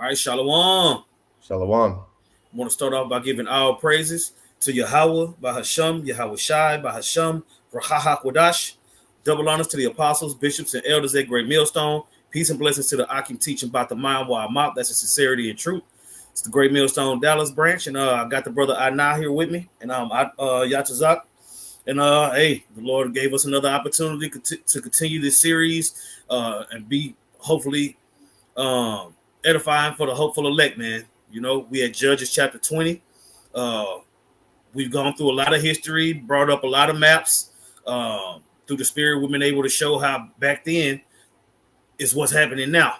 All right, Shalom. Shalom. I want to start off by giving all praises to Yahweh, Bahasham, Yahweh Shai, Bahasham, Rahaha Kodash. Double honors to the apostles, bishops, and elders at Great Millstone. Peace and blessings to the Akim teaching about the mind while I'm out. That's the sincerity and truth. It's the Great Millstone Dallas branch, and I got the brother Anah here with me, and Yatazak. And hey, the Lord gave us another opportunity to continue this series and be hopefully edifying for the hopeful elect, man. You know, we had Judges chapter 20. Uh, we've gone through a lot of history, brought up a lot of maps. Through the Spirit, we've been able to show how back then is what's happening now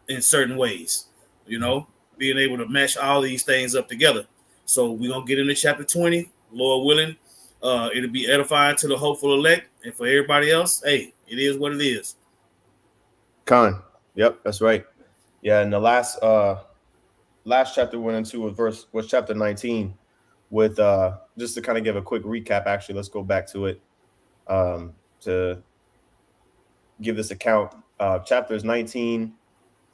in certain ways. You know, being able to match all these things up together. So we're going to get into chapter 20, Lord willing. It'll be edifying to the hopeful elect. And for everybody else, hey, it is what it is. Khan. Yep, that's right. Yeah, and the last chapter we went into was chapter 19 with just to kind of give a quick recap. Actually, let's go back to it to give this account. Chapters 19,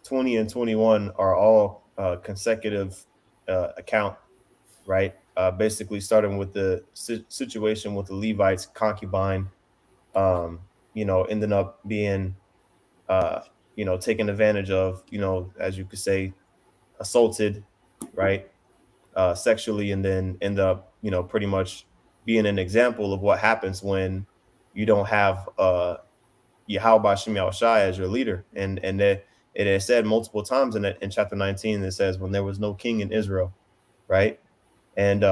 20, and 21 are all consecutive account, right? Basically starting with the situation with the Levites concubine, ending up being taken advantage of, as you could say, assaulted, right, sexually, and then end up, pretty much being an example of what happens when you don't have Yahweh Shem Yahushai as your leader. And it is said multiple times in chapter 19, it says when there was no king in Israel, right? And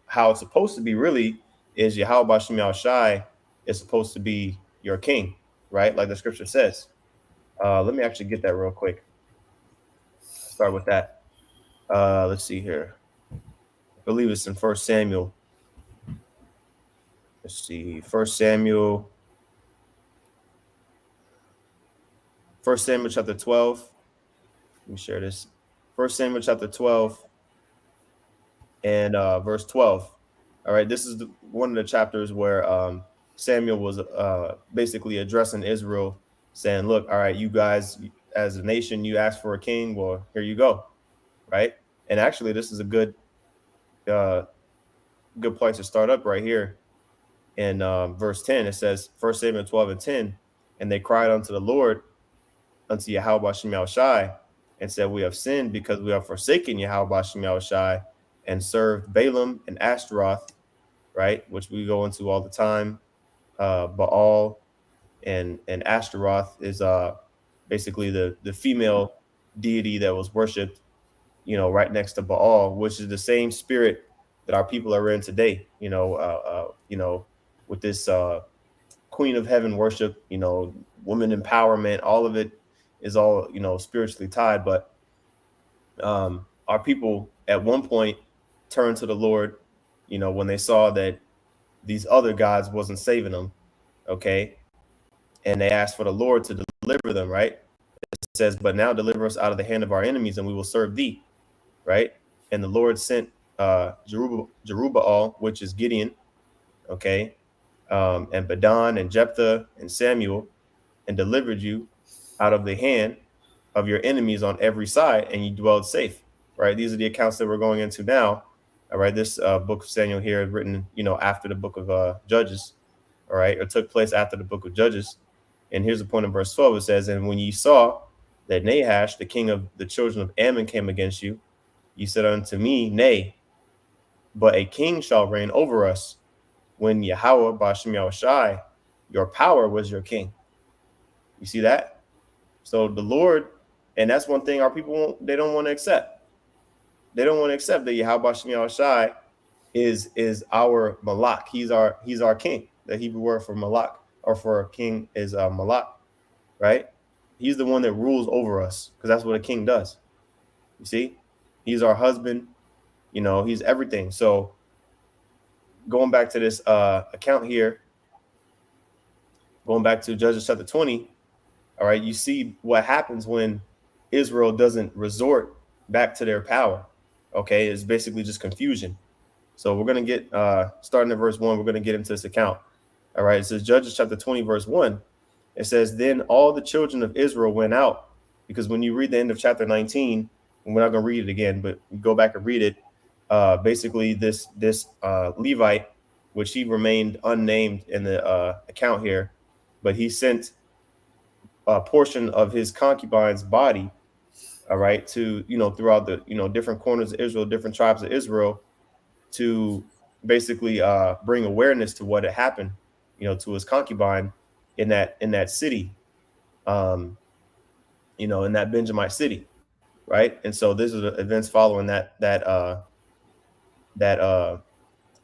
how it's supposed to be really is Yahweh Shem Yahushai is supposed to be your king, right? Like the scripture says. Let me actually get that real quick. Start with that. Let's see here. I believe it's in 1 Samuel. Let's see. 1 Samuel chapter 12. Let me share this. 1 Samuel chapter 12 and verse 12. All right. This is one of the chapters where Samuel was basically addressing Israel, saying, look, all right, you guys, as a nation, you asked for a king. Well, here you go. Right. And actually, this is a good place to start up right here. In verse 10, it says, 1 Samuel 12 and 10, and they cried unto the Lord, unto Yahweh Shem Yahushai, and said, we have sinned because we have forsaken Yahweh Shem Yahushai and served Balaam and Ashtaroth, right, which we go into all the time. Baal and Ashtaroth is basically the female deity that was worshipped, right next to Baal, which is the same spirit that our people are in today, with this Queen of Heaven worship, women empowerment, all of it is all, spiritually tied. But our people at one point turned to the Lord, when they saw that these other gods wasn't saving them. Okay. And they asked for the Lord to deliver them, right? It says, but now deliver us out of the hand of our enemies and we will serve thee, right? And the Lord sent Jerubbaal, which is Gideon, okay, and Badon and Jephthah and Samuel, and delivered you out of the hand of your enemies on every side, and you dwelled safe, right? These are the accounts that we're going into now. All right, this book of Samuel here is written, after the book of Judges, all right, or took place after the book of Judges. And here's the point in verse 12. It says, and when ye saw that Nahash, the king of the children of Ammon, came against you, ye said unto me, nay, but a king shall reign over us, when Yahweh Bashem Yahushai, your power, was your king. You see that? So the Lord, and that's one thing our people they don't want to accept. They don't want to accept that Yahweh Bashem Yahushai is our Malak. He's our king. The Hebrew word for Malak or for a king is Malak, right? He's the one that rules over us, because that's what a king does. You see, he's our husband. He's everything. So going back to this account here, going back to Judges chapter 20, all right, you see what happens when Israel doesn't resort back to their power. Okay, it's basically just confusion. So we're going to get, starting at verse 1, we're going to get into this account. All right, it says Judges chapter 20, verse 1. It says, then all the children of Israel went out, because when you read the end of chapter 19, we're not going to read it again, but go back and read it. Basically, this Levite, which he remained unnamed in the account here, but he sent a portion of his concubine's body, all right, to throughout the different corners of Israel, different tribes of Israel, to basically bring awareness to what had happened, to his concubine in that city, um, in that Benjamite city, right? And so this is the events following that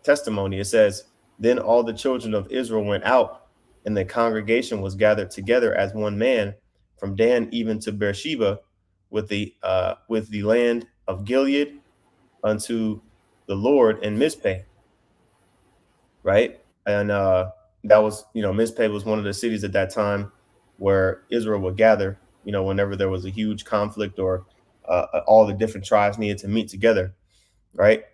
testimony. It says, "Then all the children of Israel went out, and the congregation was gathered together as one man, from Dan even to Beersheba, with the land of Gilead unto the Lord in Mizpeh." Right, and that was Mizpeh was one of the cities at that time where Israel would gather. Whenever there was a huge conflict or all the different tribes needed to meet together, right?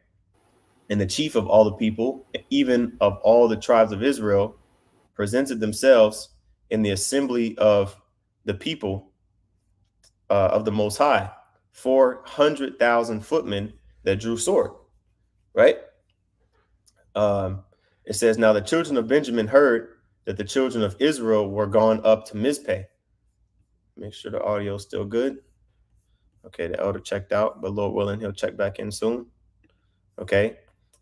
And the chief of all the people, even of all the tribes of Israel, presented themselves in the assembly of the people of the Most High, 400,000 footmen that drew sword, right? It says, "Now the children of Benjamin heard that the children of Israel were gone up to Mizpeh." Make sure the audio is still good. Okay, the elder checked out, but Lord willing, he'll check back in soon. Okay.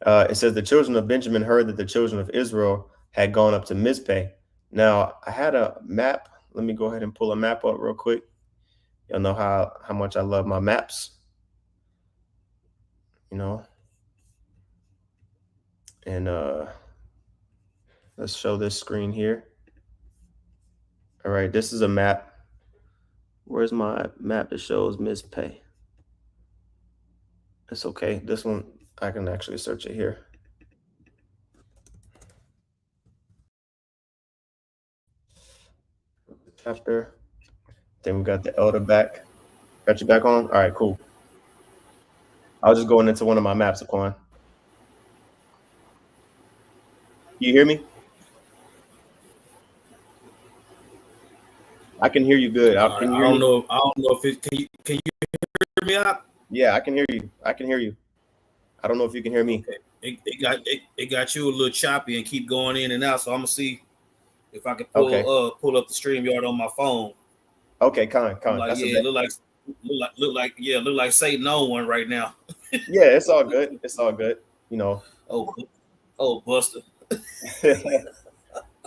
It says the children of Benjamin heard that the children of Israel had gone up to Mizpeh. Now, I had a map. Let me go ahead and pull a map up real quick. You'll know how much I love my maps. And let's show this screen here. All right, this is a map. Where's my map that shows Mizpeh? It's okay. This one, I can actually search it here. Chapter. Then we got the elder back. Got you back on? All right, cool. I was just going into one of my maps, Aquan. You hear me? I can hear you good. Can you I hear don't me? know. I don't know if it can you hear me out? Yeah, I can hear you. I can hear you. I don't know if you can hear me. Okay. It got you a little choppy and keep going in and out. So I'm gonna see if I can Okay. pull up the stream yard on my phone. Okay, I'm Con. like, That's a yeah, bit. look like Satan on one right now. Yeah, it's all good. It's all good. You know. Oh, oh, Buster.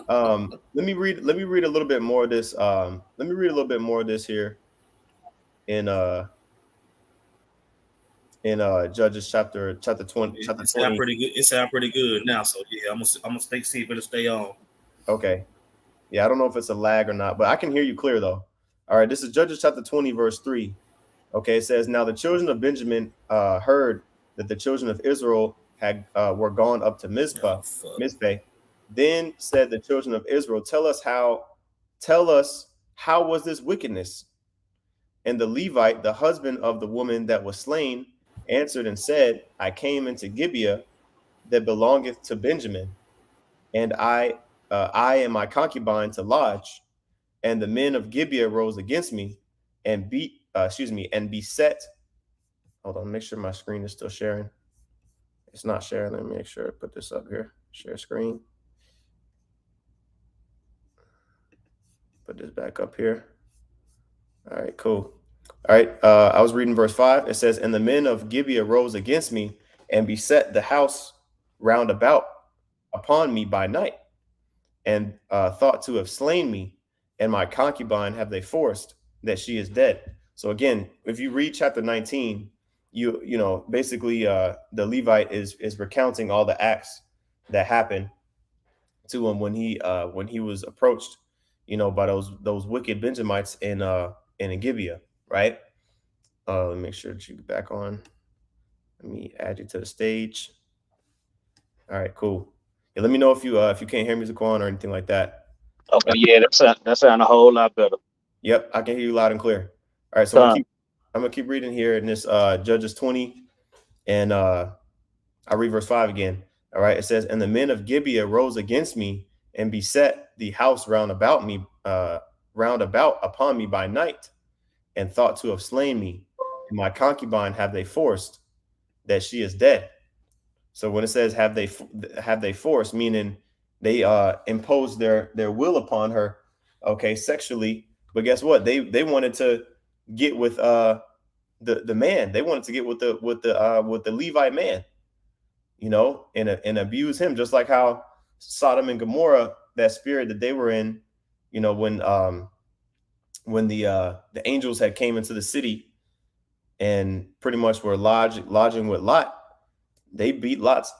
Let me read a little bit more of this. Let me read a little bit more of this here in Judges chapter 20 chapter It sound 20. pretty good. It sound pretty good now. So yeah, I'm gonna see if it'll stay on. Okay. Yeah, I don't know if it's a lag or not, but I can hear you clear though. All right, this is Judges chapter 20, verse 3. Okay, it says, "Now the children of Benjamin heard that the children of Israel had were gone up to Oh fuck. Mizpeh. Then said the children of Israel, tell us how was this wickedness? And the Levite, the husband of the woman that was slain, answered and said, I came into Gibeah that belongeth to Benjamin, and I and my concubine to lodge. And the men of Gibeah rose against me and and beset. Hold on, make sure my screen is still sharing. It's not sharing. Let me make sure I put this up here. Share screen. Put this back up here. All right, cool. All right, I was reading verse 5. It says, And the men of Gibeah rose against me and beset the house round about upon me by night, and thought to have slain me, and my concubine have they forced, that she is dead. So again, if you read chapter 19, basically the Levite is recounting all the acts that happened to him when he was approached, by those wicked Benjamites in Gibeah, right? Let me make sure that you get back on. Let me add you to the stage. All right, cool. Yeah, let me know if you can't hear music on or anything like that. Okay, yeah, that sound a whole lot better. Yep, I can hear you loud and clear. All right, so Con. I'm gonna keep reading here in this Judges 20, and I read verse 5 again. All right, it says, And the men of Gibeah rose against me and beset the house round about upon me by night, and thought to have slain me, my concubine have they forced, that she is dead. So when it says have they forced, meaning they imposed their will upon her, okay, sexually. But guess what? They wanted to get with the man. They wanted to get with the Levite man, you know, and abuse him, just like how Sodom and Gomorrah, that spirit that they were in, you know, when the angels had came into the city and pretty much were lodging with Lot. They beat Lot's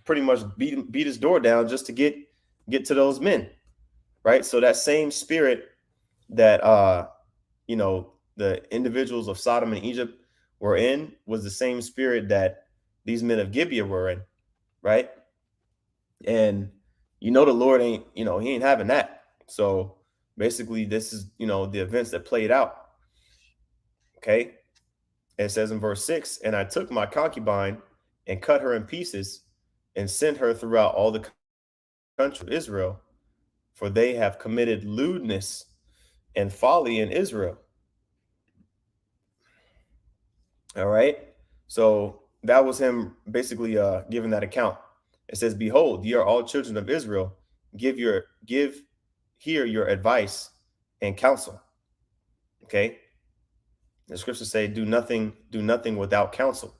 pretty much beat his door down just to get to those men, right? So that same spirit that you know, the individuals of Sodom and Egypt were in was the same spirit that these men of Gibeah were in, right? And you know, the Lord ain't, you know, he ain't having that. So basically, this is, you know, the events that played out. Okay. It says in verse 6, and I took my concubine and cut her in pieces and sent her throughout all the country of Israel, for they have committed lewdness and folly in Israel. All right. So that was him basically giving that account. It says, behold, ye are all children of Israel. Give here your advice and counsel. Okay. The scriptures say, do nothing without counsel.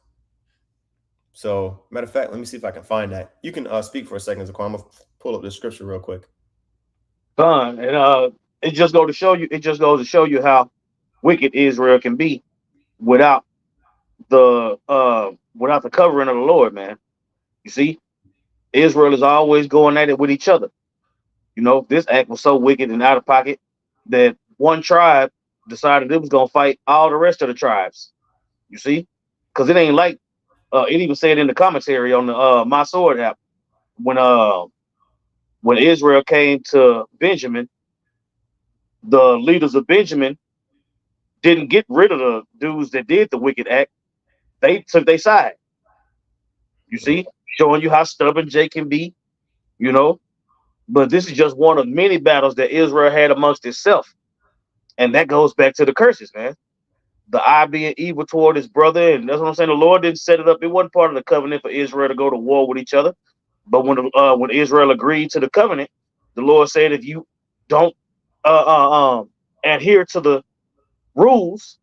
So, matter of fact, let me see if I can find that. You can speak for a second, Zaquan. I'm gonna pull up the scripture real quick. Fun. And it just goes to show you. It just goes to show you how wicked Israel can be without without the covering of the Lord, man. You see, Israel is always going at it with each other. You know, this act was so wicked and out of pocket that one tribe decided it was gonna fight all the rest of the tribes. You see, because it ain't like it even said in the commentary on the My Sword app when Israel came to Benjamin, the leaders of Benjamin didn't get rid of the dudes that did the wicked act. They took their side. You see, showing you how stubborn Jake can be, you know. But this is just one of many battles that Israel had amongst itself. And that goes back to the curses, man. The eye being evil toward his brother. And that's what I'm saying. The Lord didn't set it up. It wasn't part of the covenant for Israel to go to war with each other. But when Israel agreed to the covenant, the Lord said, if you don't adhere to the rules,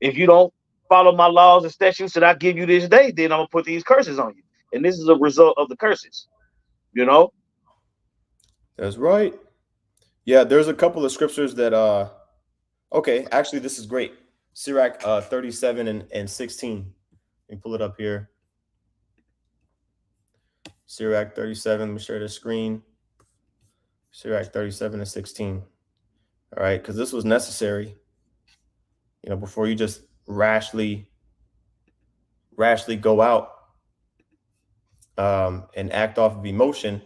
if you don't follow my laws and statutes that I give you this day, then I'm gonna put these curses on you. And this is a result of the curses, you know. That's right. Yeah, there's a couple of scriptures that okay, actually this is great. Sirach 37 and 16. Let me pull it up here. Sirach 37, let me share the screen. Sirach 37 and 16. All right, because this was necessary, you know, before you just rashly go out and act off of emotion.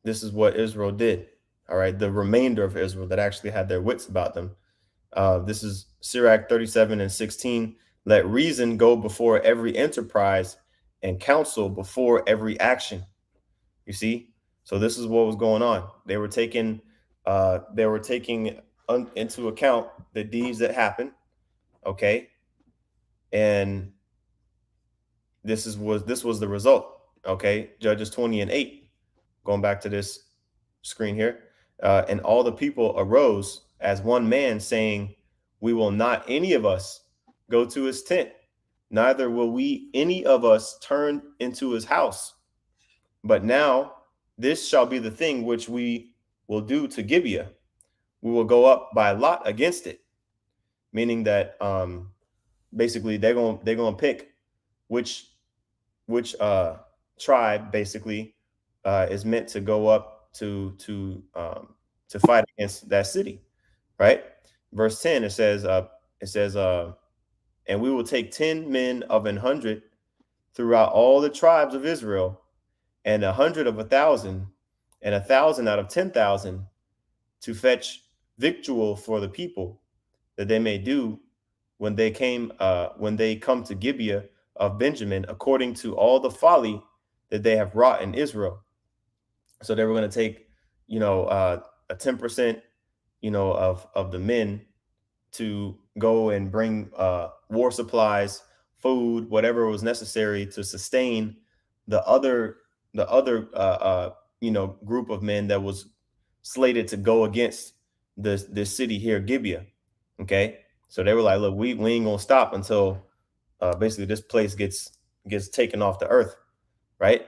This is what Israel did. All right, the remainder of Israel that actually had their wits about them. This is Sirach 37 and 16. Let reason go before every enterprise and counsel before every action. You see? So this is what was going on. They were taking into account the deeds that happened. Okay. And this was the result. Okay. Judges 20 and 8. Going back to this screen here. And all the people arose as one man, saying, we will not any of us go to his tent, neither will we any of us turn into his house. But now this shall be the thing which we will do to Gibeah. We will go up by lot against it. Meaning that basically they're gonna pick which tribe basically is meant to go up to fight against that city, right? Verse 10, it says, and we will take 10 men of 100 throughout all the tribes of Israel, and 100 of 1,000, and 1,000 out of 10,000, to fetch victual for the people, that they may do when they come to Gibeah of Benjamin, according to all the folly that they have wrought in Israel. So they were going to take, a 10%, of the men to go and bring war supplies, food, whatever was necessary to sustain the other group of men that was slated to go against this city here, Gibeah. Okay, so they were like, look, we ain't gonna stop until basically this place gets taken off the earth, right?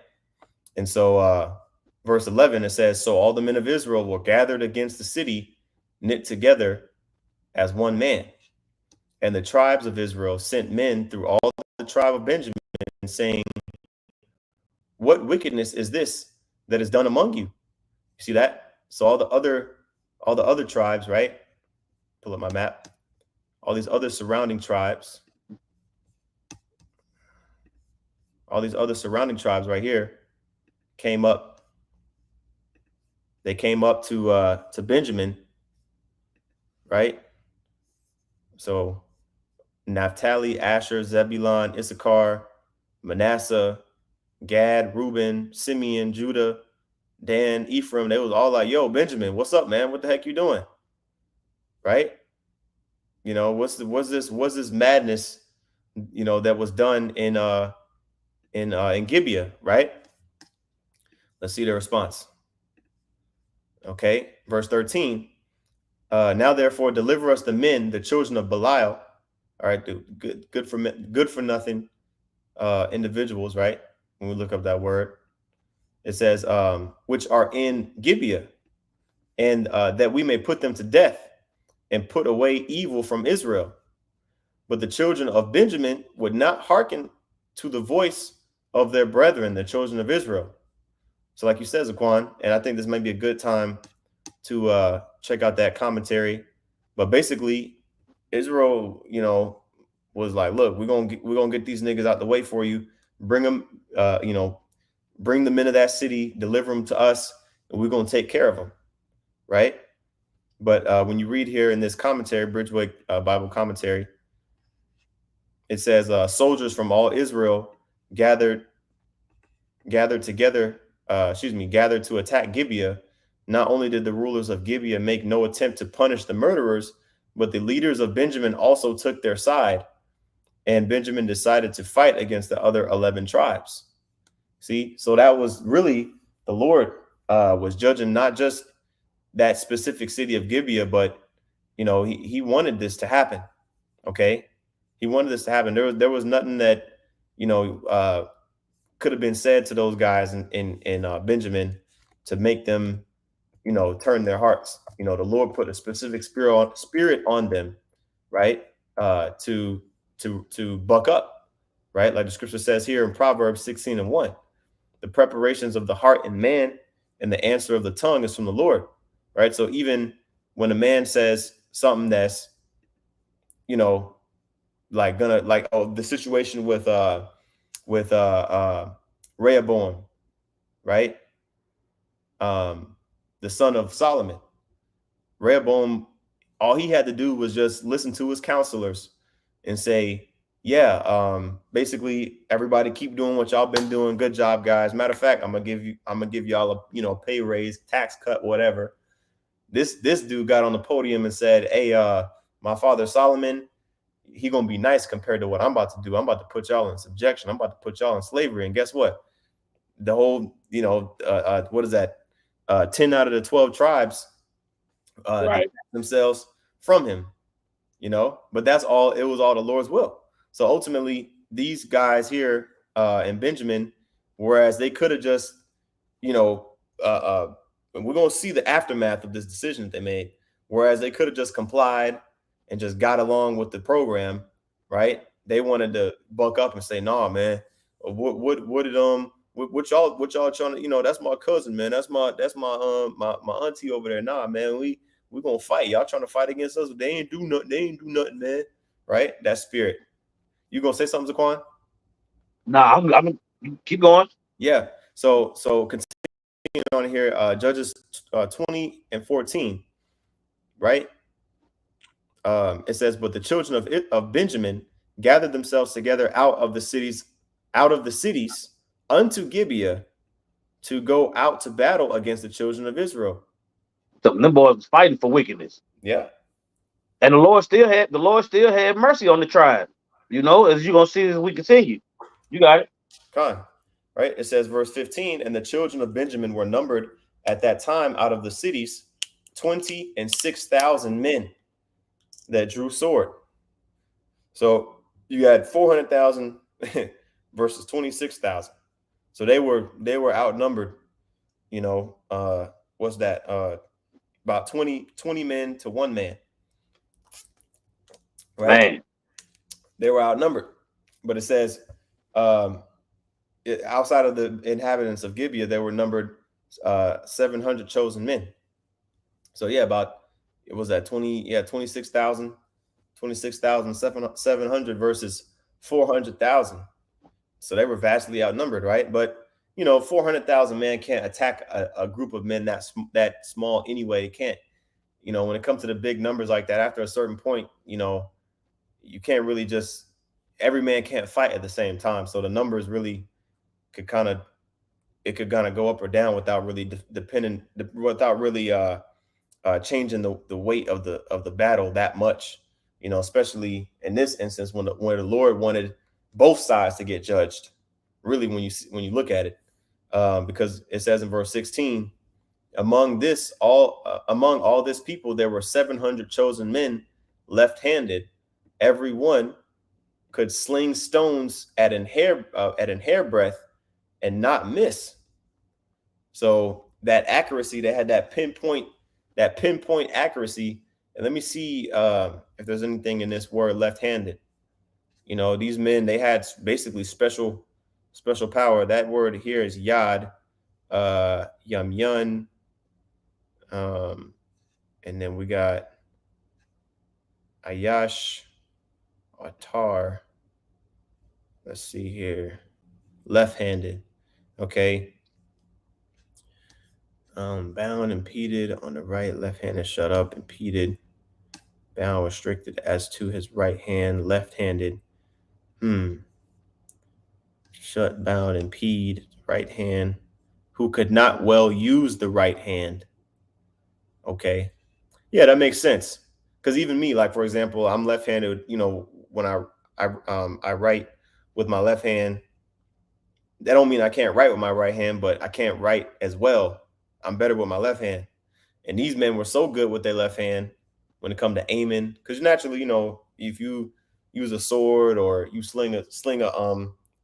And so verse 11, it says, so all the men of Israel were gathered against the city, knit together as one man. And the tribes of Israel sent men through all the tribe of Benjamin, saying, what wickedness is this that is done among you? You see that? So all the other tribes, right? Pull up my map. All these other surrounding tribes, right here came up. They came up to Benjamin, right? So Naphtali, Asher, Zebulun, Issachar, Manasseh, Gad, Reuben, Simeon, Judah, Dan, Ephraim, they was all like, yo, Benjamin, what's up, man? What the heck you doing? Right? You know, what's this madness, you know, that was done in Gibeah, right? Let's see the response. Okay, verse 13. Now therefore deliver us the men, the children of Belial. All right, dude, good for nothing individuals, right? When we look up that word, it says, which are in Gibeah, and that we may put them to death and put away evil from Israel. But the children of Benjamin would not hearken to the voice of their brethren, the children of Israel. So like you said, Zaquan, and I think this might be a good time to check out that commentary. But basically, Israel, you know, was like, look, we're gonna get these niggas out the way for you. Bring them, bring them into that city, deliver them to us, and we're gonna take care of them, right? But when you read here in this commentary, Bridgeway Bible commentary, it says soldiers from all Israel gathered together to attack Gibeah. Not only did the rulers of Gibeah make no attempt to punish the murderers, but the leaders of Benjamin also took their side, and Benjamin decided to fight against the other 11 tribes. See, so that was really the Lord was judging not just that specific city of Gibeah, but you know, he wanted this to happen. Okay, he wanted this to happen. There was nothing that, you know, could have been said to those guys in Benjamin to make them, you know, turn their hearts. You know, the Lord put a specific spirit on them, right? To buck up, right? Like the scripture says here in Proverbs 16:1, the preparations of the heart in man and the answer of the tongue is from the Lord, right? So even when a man says something that's, you know, like the situation with Rehoboam, right? The son of Solomon. Rehoboam, all he had to do was just listen to his counselors and say, yeah, basically everybody keep doing what y'all been doing. Good job, guys. Matter of fact, I'm gonna give y'all a, you know, pay raise, tax cut, whatever. This dude got on the podium and said, hey, my father Solomon, he gonna be nice compared to what I'm about to do. I'm about to put y'all in subjection. I'm about to put y'all in slavery. And guess what? The whole, you know, what is that? 10 out of the 12 tribes Right. themselves from him, you know, but that's all, it was all the Lord's will. So ultimately, these guys here in Benjamin, whereas they could have just, you know, we're going to see the aftermath of this decision that they made, whereas they could have just complied and just got along with the program, right? They wanted to buck up and say, nah, man, what y'all trying to, you know, that's my cousin, man. That's my my auntie over there. Nah, man, we're gonna fight. Y'all trying to fight against us. They ain't do nothing, man. Right? That spirit. You gonna say something, Zaquan? Nah, I'm keep going. Yeah. So continuing on here, Judges 20:14, right? It says, but the children of Benjamin gathered themselves together out of the cities unto Gibeah to go out to battle against the children of Israel. So them boys was fighting for wickedness. Yeah. And the Lord still had mercy on the tribe. You know, as you're gonna see as we continue. You got it. Con, right? It says, verse 15, and the children of Benjamin were numbered at that time out of the cities 26,000 men that drew sword. So you had 400,000 versus 26,000. So they were outnumbered, you know, what's that? About 20 men to 1 man, right? Man, They were outnumbered. But it says outside of the inhabitants of Gibeah, they were numbered 700 chosen men. So yeah, about it was at 26,700 versus 400,000. So they were vastly outnumbered, right? But you know, 400,000 men can't attack a group of men that small anyway. It can't. You know, when it comes to the big numbers like that, after a certain point, you know, you can't really just every man can't fight at the same time. So the numbers really could kind of go up or down without really without really changing the weight of the battle that much. You know, especially in this instance when the Lord wanted both sides to get judged. Really, when you look at it, because it says in verse 16, among all this people there were 700 chosen men left-handed, every one could sling stones at an hairbreadth and not miss. So that accuracy, they had that pinpoint accuracy. And let me see if there's anything in this word left-handed. You know, these men, they had basically special power. That word here is yad, yamyun, and then we got ayash, atar. Let's see here, left-handed. Okay. Bound, impeded on the right, left-handed, shut up, impeded, bound, restricted as to his right hand, left-handed. Shut, bound, impede, right hand, who could not well use the right hand. Okay. Yeah, that makes sense. Because even me, like for example, I'm left-handed. You know, when I write with my left hand, that don't mean I can't write with my right hand, but I can't write as well. I'm better with my left hand. And these men were so good with their left hand when it come to aiming, because naturally, you know, if you use a sword or you sling a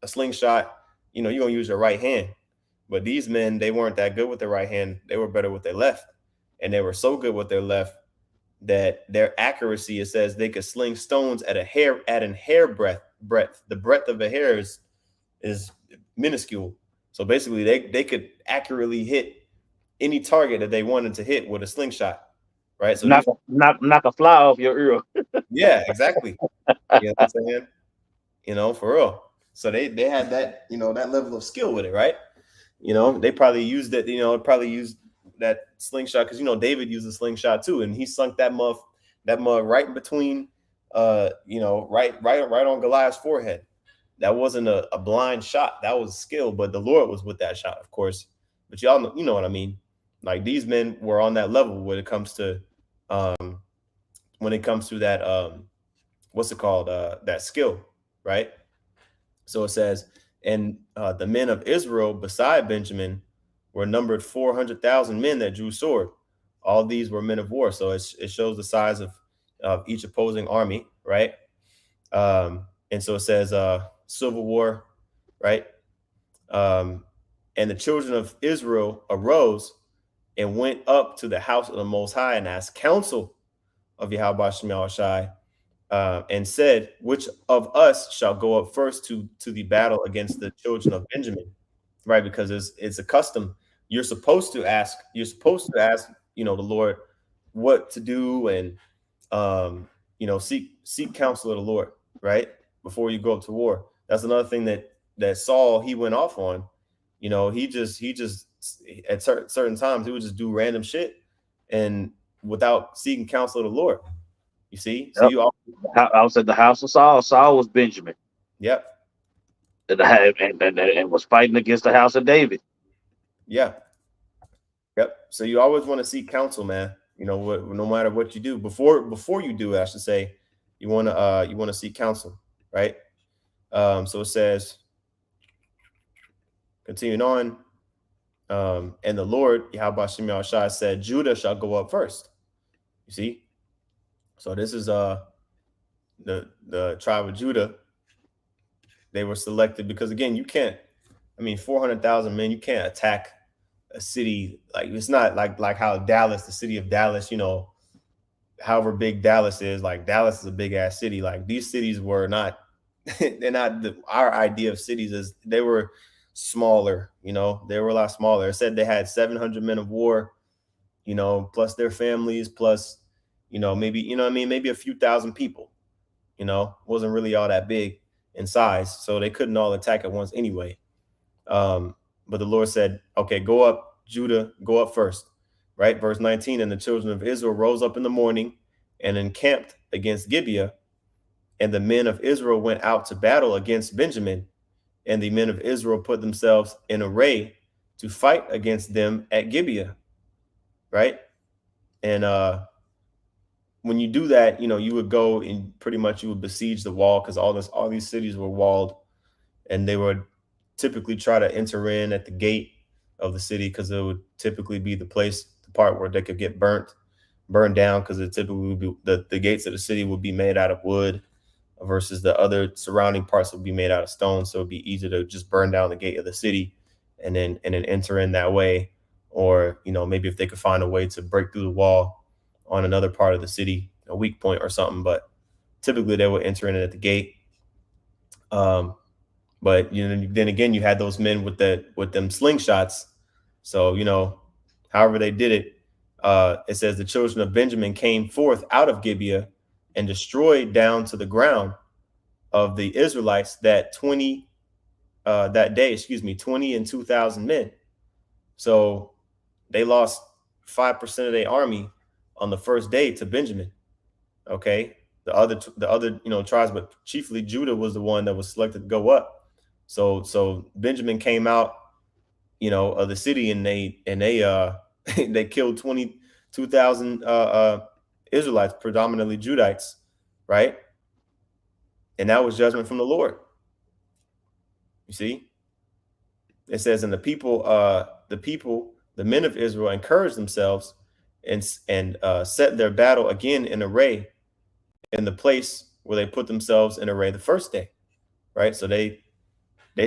slingshot, you know, you're gonna use your right hand. But these men, they weren't that good with their right hand. They were better with their left, and they were so good with their left that their accuracy, it says they could sling stones at an hair breadth. The breadth of a hair is minuscule. So basically, they could accurately hit any target that they wanted to hit with a slingshot, right? So knock a fly off your ear. yeah, exactly. You know what I'm saying? You know, for real. So they had that, you know, that level of skill with it, right? You know, they probably used it, you know, that slingshot because, you know, David used a slingshot too, and he sunk that mug right in between, you know, right on Goliath's forehead. That wasn't a blind shot. That was skill, but the Lord was with that shot, of course. But y'all know, you know what I mean? Like these men were on that level when it comes to that what's it called? That skill, right? So it says, and the men of Israel beside Benjamin were numbered 400,000 men that drew sword. All these were men of war. So it shows the size of each opposing army, right? And so it says civil war, right? And the children of Israel arose and went up to the house of the Most High and asked counsel of Yahweh Shema Shai, and said, which of us shall go up first to the battle against the children of Benjamin? Right, because it's a custom. You're supposed to ask, you know, the Lord what to do, and you know, seek counsel of the Lord, right, before you go up to war. That's another thing that Saul, he went off on. You know, he just at certain times he would just do random shit and without seeking counsel of the Lord. You see, so Yep. I was at the house of Saul. Saul was Benjamin. Yep. And was fighting against the house of David. Yeah. Yep. So you always want to seek counsel, man. No matter what you do, before you do it, I should say, you want to seek counsel, right? So it says, continuing on, and the Lord Yahweh Shem Yahushua said, Judah shall go up first. You see, so this is the tribe of Judah. They were selected because, again, you can't. I mean, 400,000 men. You can't attack a city. Like, it's not like how Dallas, the city of Dallas, however big Dallas is. Like, Dallas is a big ass city. Like, these cities were not. They're not our idea of cities. Is they were smaller. They were a lot smaller. It said they had 700 men of war. Plus their families, plus maybe what I mean, maybe a few thousand people. Wasn't really all that big in size, so they couldn't all attack at once anyway. But the Lord said, okay, go up, Judah, go up first, right? Verse 19, and the children of Israel rose up in the morning and encamped against Gibeah, and the men of Israel went out to battle against Benjamin, and the men of Israel put themselves in array to fight against them at Gibeah, right? And when you do that, you would go and pretty much you would besiege the wall, because all these cities were walled, and they would typically try to enter in at the gate of the city, because it would typically be the part where they could get burned down, because it typically would be the gates of the city would be made out of wood, versus the other surrounding parts would be made out of stone. So it'd be easy to just burn down the gate of the city and then enter in that way. Or, maybe if they could find a way to break through the wall on another part of the city, a weak point or something. But typically they would enter in at the gate. But then again, you had those men with them slingshots. So, however they did it, it says the children of Benjamin came forth out of Gibeah and destroyed down to the ground of the Israelites that day, 20 and 2,000 men. So they lost 5% of their army on the first day to Benjamin. Okay. The other tribes, but chiefly Judah was the one that was selected to go up. So Benjamin came out, of the city, and they they killed 22,000 Israelites, predominantly Judites, right? And that was judgment from the Lord. You see, it says, and the men of Israel encouraged themselves and set their battle again in array in the place where they put themselves in array the first day, right? So they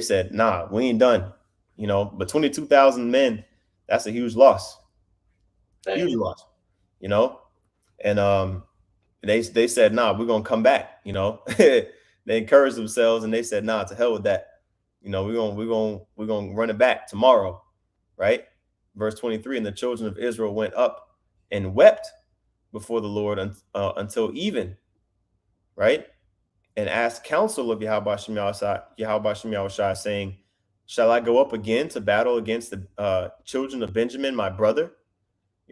said, nah, we ain't done, but 22,000 men, that's a huge loss. Huge loss, and they said, nah, we're gonna come back. They encouraged themselves and they said, nah, to hell with that. We're gonna run it back tomorrow, right? Verse 23, and the children of Israel went up and wept before the Lord until even, right? And asked counsel of Yahweh Shem Yahushua, saying, shall I go up again to battle against the children of Benjamin, my brother?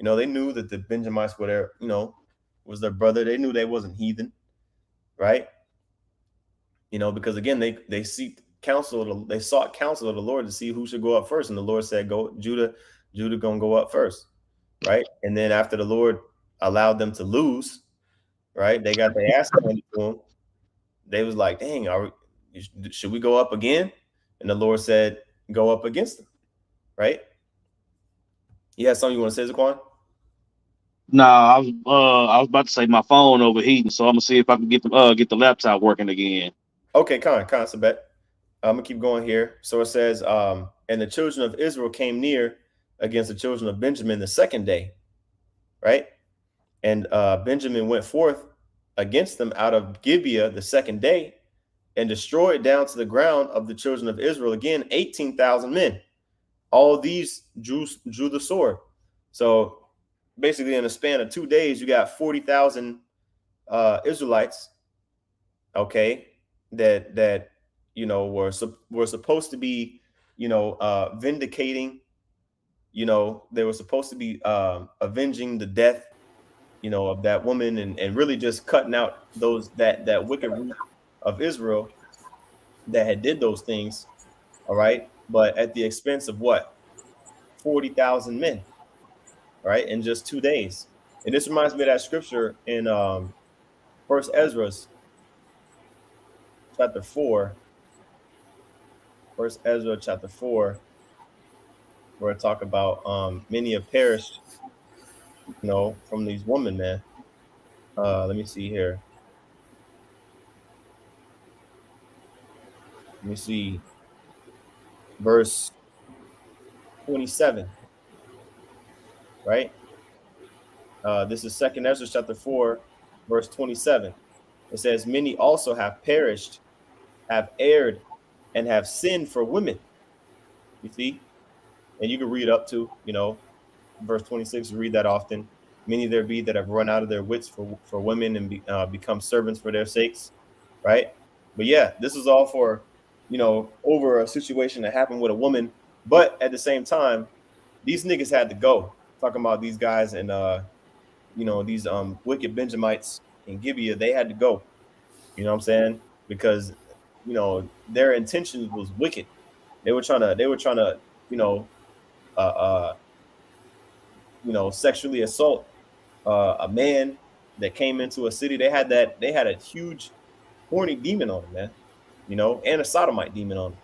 They knew that the Benjamites were their, was their brother. They knew they wasn't heathen, right? Because again, they sought counsel of the Lord to see who should go up first. And the Lord said, go, Judah gonna go up first, right? And then after the Lord allowed them to lose, right, they got their ass handed to them. They was like, dang, should we go up again? And the Lord said, go up against them, right? You have something you want to say, Zaquan? Nah, I was about to say my phone overheating, so I'm gonna see if I can get the laptop working again. Okay, Sabet. I'm gonna keep going here. So it says, and the children of Israel came near against the children of Benjamin the second day, right? And Benjamin went forth against them out of Gibeah the second day, and destroyed down to the ground of the children of Israel again 18,000 men. All these drew the sword. So basically, in a span of 2 days, you got 40,000 Israelites, okay, that were supposed to be, vindicating, they were supposed to be avenging the death, of that woman, and really just cutting out that wicked root of Israel that had did those things. All right, but at the expense of what? 40,000 men, right, in just 2 days, And this reminds me of that scripture in First Ezra chapter 4. First Ezra chapter 4, where it talk about many have perished, from these women, man. Let me see here. Let me see. Verse 27, right? This is Second Ezra chapter 4, verse 27. It says, many also have perished, have erred, and have sinned for women. You see? And you can read up to, verse 26, read that often. Many there be that have run out of their wits for women and become servants for their sakes, right? But yeah, this is all for, over a situation that happened with a woman. But at the same time, these niggas had to go. Talking about these guys and, these wicked Benjamites in Gibeah, they had to go. You know what I'm saying? Because, their intentions was wicked. They were trying to, you know, uh, uh, sexually assault a man that came into a city. They had a huge horny demon on him, man. And a sodomite demon on him,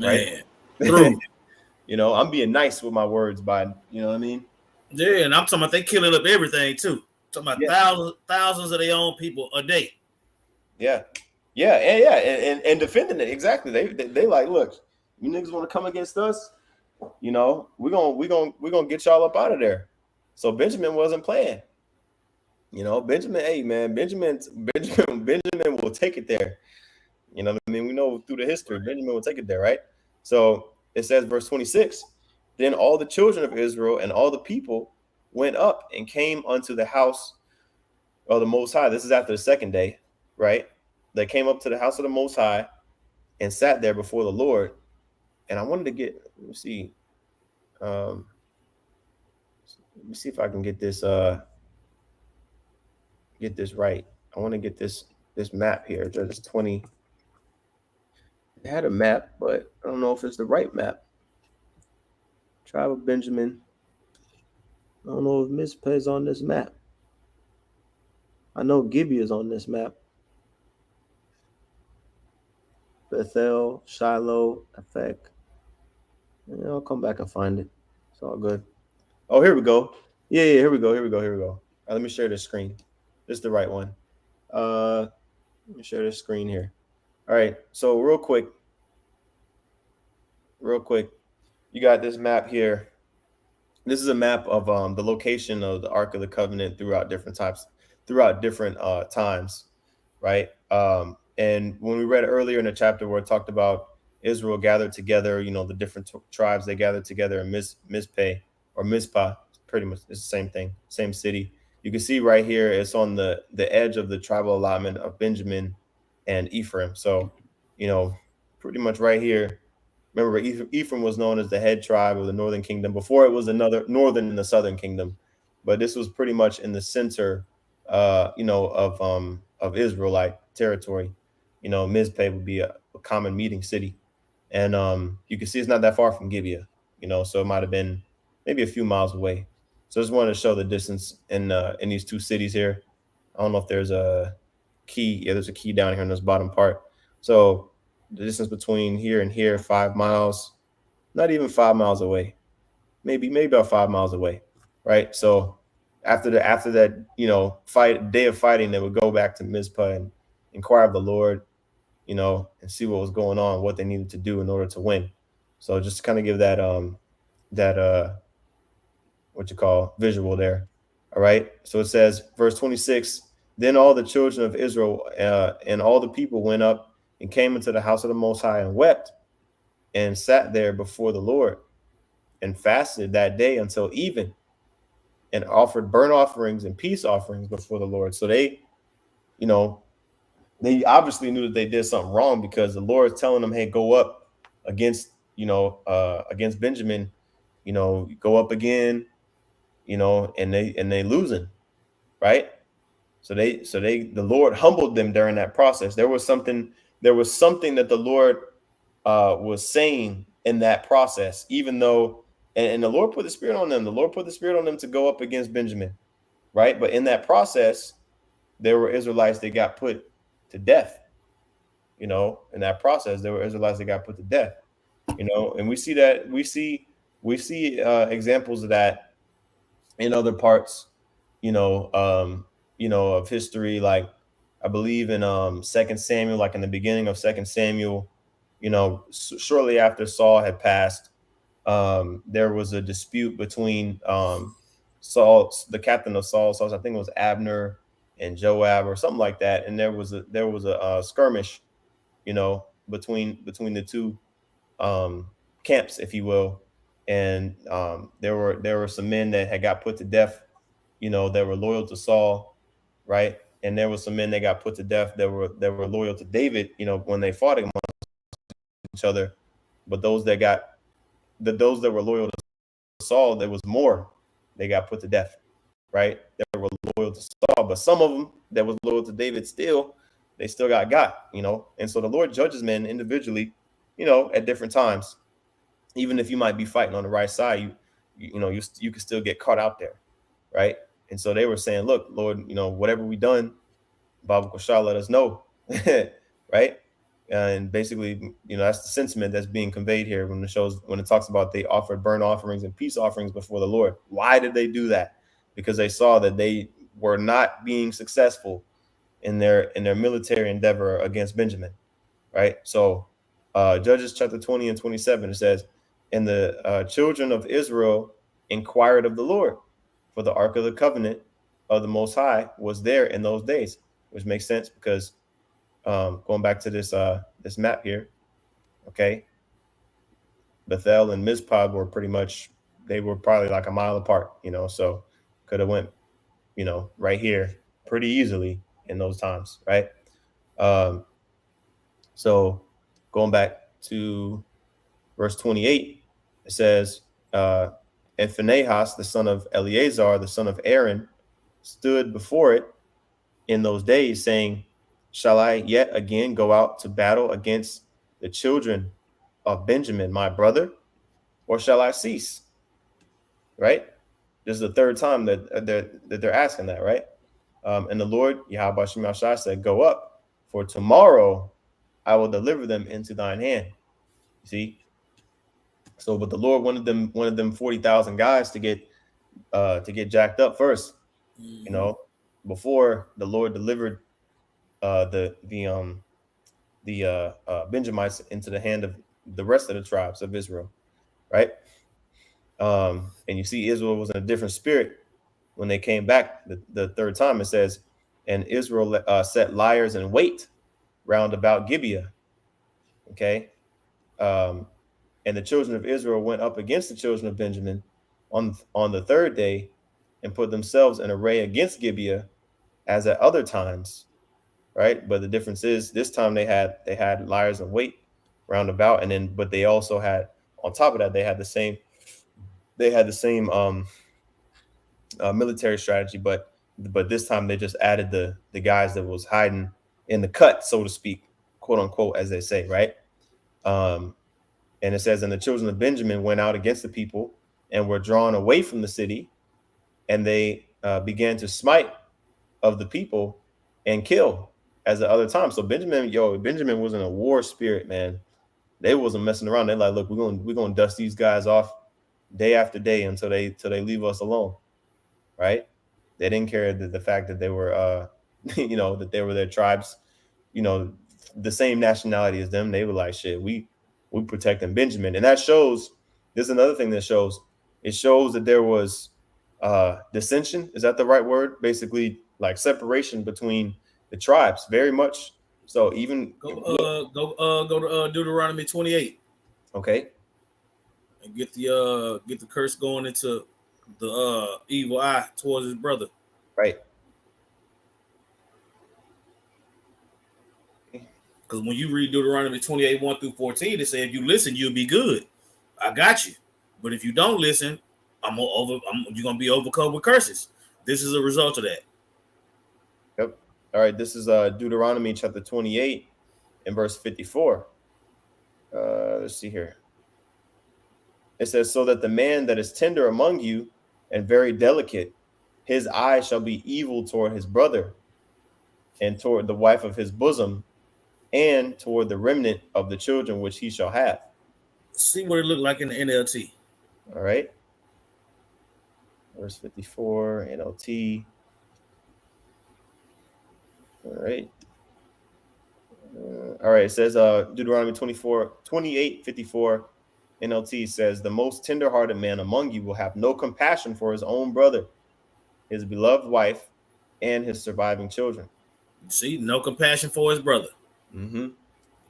right? Man, true. I'm being nice with my words by, you know what I mean? Yeah, and I'm talking about they killing up everything too. Talking about Yeah, thousands of their own people a day. yeah, and defending it exactly. They like, look, you niggas want to come against us, we're gonna get y'all up out of there. So Benjamin wasn't playing. Benjamin, hey man, Benjamin will take it there. You know what I mean? We know through the history, Benjamin will take it there, right? So it says, verse 26, then all the children of Israel and all the people went up and came unto the house of the Most High. This is after the second day, right? They came up to the house of the Most High and sat there before the Lord. And I wanted to let me see if I can get this right. I want to get this map here. There's 20. It had a map, but I don't know if it's the right map. Tribe of Benjamin. I don't know if Mizpah is on this map. I know Gibeah is on this map. Bethel, Shiloh, Aphek. Yeah, I'll come back and find it. It's all good. Oh, here we go. Yeah, here we go. Let me share this screen. This is the right one. Let me share this screen here. All right. So real quick, you got this map here. This is a map of the location of the Ark of the Covenant throughout different times, right? And when we read earlier in the chapter where it talked about Israel gathered together, the different tribes, they gathered together in Mizpah or Mizpah, pretty much it's the same thing, same city. You can see right here, it's on the edge of the tribal allotment of Benjamin and Ephraim. So, pretty much right here. Remember, Ephraim was known as the head tribe of the northern kingdom before it was another northern and the southern kingdom, but this was pretty much in the center, of Israelite territory. Mizpah would be a common meeting city, and you can see it's not that far from Gibeah. So it might have been maybe a few miles away. So I just wanted to show the distance in these two cities here. I don't know if there's a key. Yeah, there's a key down here in this bottom part. So the distance between here and here, 5 miles, not even 5 miles away, maybe about 5 miles away, right? So after that, day of fighting, they would go back to Mizpah and inquire of the Lord, and see what was going on, what they needed to do in order to win. So just to kind of give that what you call visual there. All right. So it says, verse 26, then all the children of Israel and all the people went up and came into the house of the Most High and wept and sat there before the Lord and fasted that day until even and offered burnt offerings and peace offerings before the Lord. So they obviously knew that they did something wrong, because the Lord is telling them, hey, go up against, against Benjamin, go up again, and they losing, right? So the Lord humbled them during that process. There was something that the Lord was saying in that process, even though, and the Lord put the spirit on them. The Lord put the spirit on them to go up against Benjamin, right? But in that process, there were Israelites that got put to death. In that process, there were Israelites that got put to death. And we see that we see examples of that in other parts, of history. Like I believe in Second Samuel, like in the beginning of Second Samuel, shortly after Saul had passed, there was a dispute between Saul, the captain of Saul. So I think it was Abner and Joab or something like that, and there was a skirmish, between the two camps, if you will. And there were some men that had got put to death, that were loyal to Saul, right? And there were some men that got put to death that were loyal to David, when they fought among each other. But those that were loyal to Saul, there was more. They got put to death, right? They were loyal to Saul, but some of them that was loyal to David they still got. And so the Lord judges men individually, at different times. Even if you might be fighting on the right side, you can still get caught out there, right? And so they were saying, look, Lord, whatever we done, Baba Koshal, let us know, right? And basically, that's the sentiment that's being conveyed here when it talks about they offered burnt offerings and peace offerings before the Lord. Why did they do that? Because they saw that they were not being successful in their military endeavor against Benjamin, right? So Judges chapter 20 and 27, it says, and the children of Israel inquired of the Lord, for the ark of the covenant of the Most High was there in those days, which makes sense because going back to this map here, okay, Bethel and Mizpah were they were probably like a mile apart, so could have went, right here pretty easily in those times, right? So going back to verse 28, it says, and Phinehas, the son of Eleazar, the son of Aaron, stood before it in those days, saying, shall I yet again go out to battle against the children of Benjamin, my brother, or shall I cease? Right? This is the third time that they're asking that, right? And the Lord, Yahweh Shem Yahshua, said, go up, for tomorrow I will deliver them into thine hand. You see? So, but the Lord wanted them 40,000 guys to get jacked up first, before the Lord delivered the Benjamites into the hand of the rest of the tribes of Israel, right? And you see Israel was in a different spirit when they came back the third time. It says, and Israel set liars in wait round about Gibeah. Okay. And the children of Israel went up against the children of Benjamin on the third day and put themselves in array against Gibeah as at other times, right? But the difference is this time they had liars in wait round about, but they also had, on top of that, they had the same military strategy, but this time they just added the guys that was hiding in the cut, so to speak, quote unquote, as they say, right? And it says, and the children of Benjamin went out against the people and were drawn away from the city, and they began to smite of the people and kill as the other time. So Benjamin was in a war spirit, man. They wasn't messing around. They're like, look, we're gonna dust these guys off day after day until they leave us alone, right? They didn't care the fact that they were that they were their tribes, the same nationality as them. They were like, shit, we protecting Benjamin. And that shows, there's another thing that shows. It shows that there was dissension. Is that the right word? Basically, like separation between the tribes, very much. So even go to Deuteronomy 28. Okay. And get the curse going into the evil eye towards his brother. Right. Because when you read Deuteronomy 28, 1 through 14, it says, if you listen, you'll be good. I got you. But if you don't listen, you're going to be overcome with curses. This is a result of that. Yep. All right. This is Deuteronomy chapter 28 and verse 54. Let's see here. It says, so that the man that is tender among you and very delicate his eye shall be evil toward his brother, and toward the wife of his bosom, and toward the remnant of the children which he shall have. See what it looked like in the NLT. All right. Verse 54, NLT. All right. All right. It says Deuteronomy 28:54. NLT says, the most tenderhearted man among you will have no compassion for his own brother, his beloved wife, and his surviving children. See, no compassion for his brother. Mm-hmm.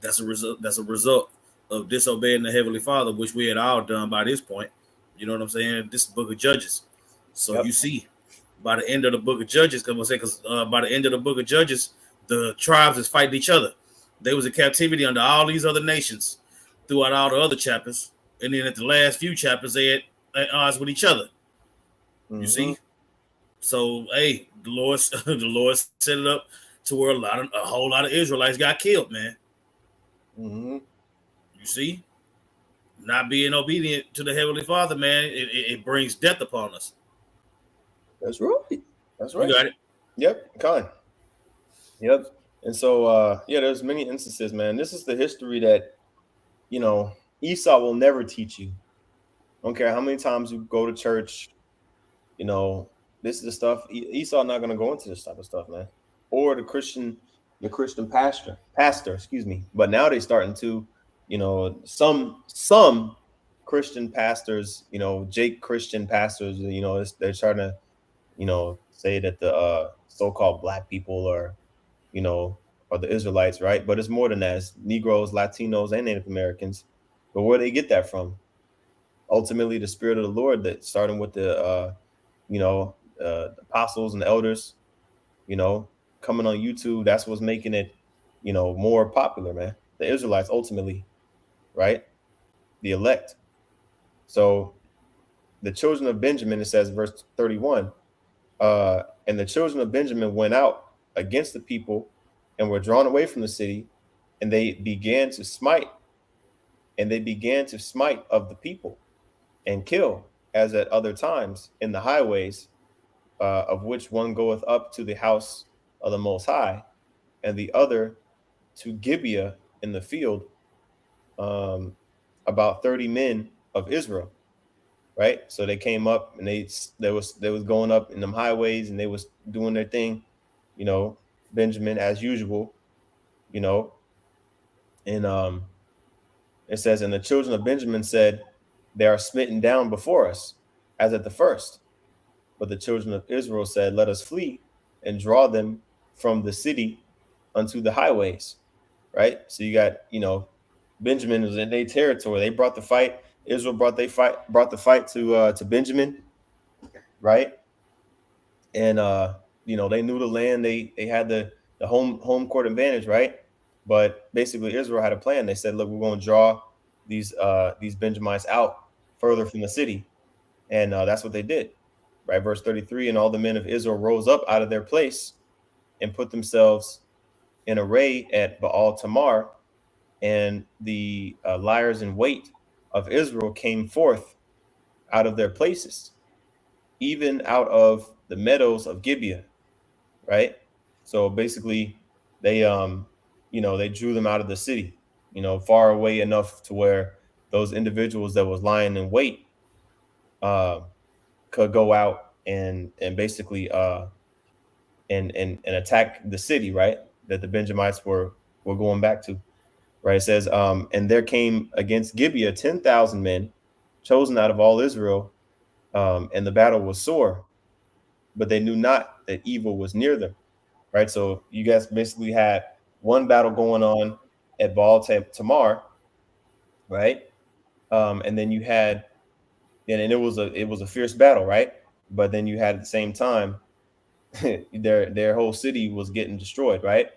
That's a result. That's a result of disobeying the Heavenly Father, which we had all done by this point. You know what I'm saying? This is the Book of Judges. So Yep. you see, by the end of the Book of Judges, because by the end of the Book of Judges, the tribes is fighting each other. They was in captivity under all these other nations throughout all the other chapters, and then at the last few chapters, they at odds with each other. Mm-hmm. You see. So hey, the Lord set it up to where a whole lot of Israelites got killed, man. Mm-hmm. You see, not being obedient to the Heavenly Father, man, it brings death upon us. That's right. That's right. You got it. Yep. Con. Yep. And so, there's many instances, man. This is the history that, Esau will never teach you. I don't care how many times you go to church, this is the stuff. Esau not going to go into this type of stuff, man. Or the Christian pastor, excuse me. But now they're starting to, some Christian pastors, Jake Christian pastors, they're trying to, say that the so-called black people are the Israelites, right? But it's more than that. It's Negroes, Latinos, and Native Americans. But where they get that from? Ultimately, the Spirit of the Lord, that starting with the apostles and the elders, coming on YouTube. That's what's making it, more popular, man. The Israelites, ultimately, right? The elect. So the children of Benjamin, it says, verse 31, and the children of Benjamin went out against the people and were drawn away from the city, and they began to smite of the people and kill, as at other times, in the highways, of which one goeth up to the house of the Most High, and the other to Gibeah in the field, about 30 men of Israel. Right, so they came up and they was going up in them highways, and they was doing their thing, Benjamin as usual, and it says, and the children of Benjamin said, they are smitten down before us, as at the first. But the children of Israel said, let us flee and draw them from the city unto the highways. Right, so you got Benjamin was in their territory. They brought the fight. Israel brought the fight to Benjamin, right? And they knew the land. They had the home court advantage, right? But basically, Israel had a plan. They said, "Look, we're going to draw these Benjamites out further from the city," and that's what they did, right? Verse 33: and all the men of Israel rose up out of their place and put themselves in array at Baal Tamar, and the liars in wait of Israel came forth out of their places, even out of the meadows of Gibeah, right? So basically, they they drew them out of the city, far away enough to where those individuals that was lying in wait could go out and basically and attack the city, right? That the Benjamites were going back to. Right, it says, and there came against Gibeah 10,000 men, chosen out of all Israel, and the battle was sore, but they knew not that evil was near them. Right, so you guys basically had one battle going on at Baal Tamar, right, and then you had, and it was a fierce battle, right, but then you had at the same time their whole city was getting destroyed, right.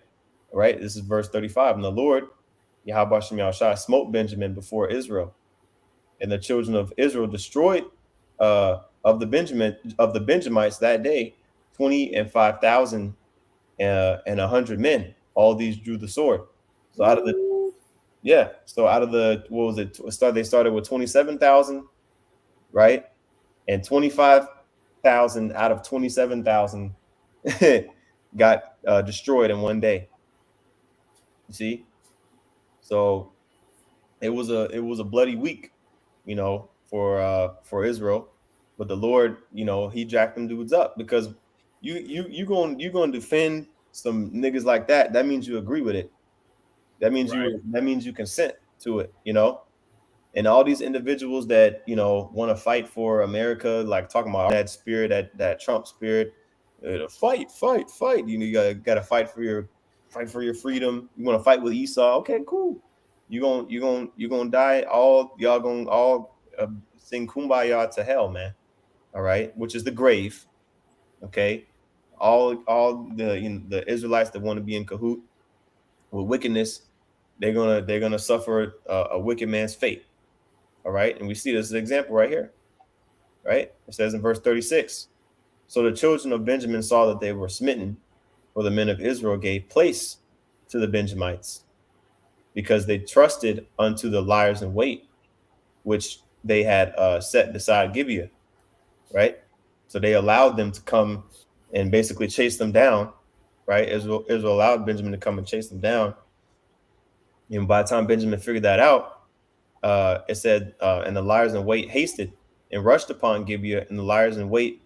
This is verse 35, and the Lord Yahweh Shem Yahushua smote Benjamin before Israel, and the children of Israel destroyed of the Benjamites that day 25,000 and 100 men. All these drew the sword. So out of the what was it? They started with 27,000, right, and 25 thousand out of 27,000 got destroyed in one day. You see, so it was a bloody week, for Israel, but the Lord, He jacked them dudes up because you going to defend some niggas like that. That means you agree with it. Right. That means you consent to it. And all these individuals that want to fight for America, like talking about that spirit, that Trump spirit, fight, fight, fight. You gotta fight for your freedom. You want to fight with Esau? Okay, cool. You gonna die. All y'all gonna all sing kumbaya to hell, man. All right, which is the grave. Okay, all the Israelites that want to be in cahoot with wickedness, they're gonna suffer a wicked man's fate. All right. And we see this example right here. Right. It says in verse 36. So the children of Benjamin saw that they were smitten, for the men of Israel gave place to the Benjamites, because they trusted unto the liars in wait, which they had set beside Gibeah. Right. So they allowed them to come and basically chase them down. Right. Israel allowed Benjamin to come and chase them down. And by the time Benjamin figured that out, it said, and the liars in wait hasted and rushed upon Gibeah, and the liars in wait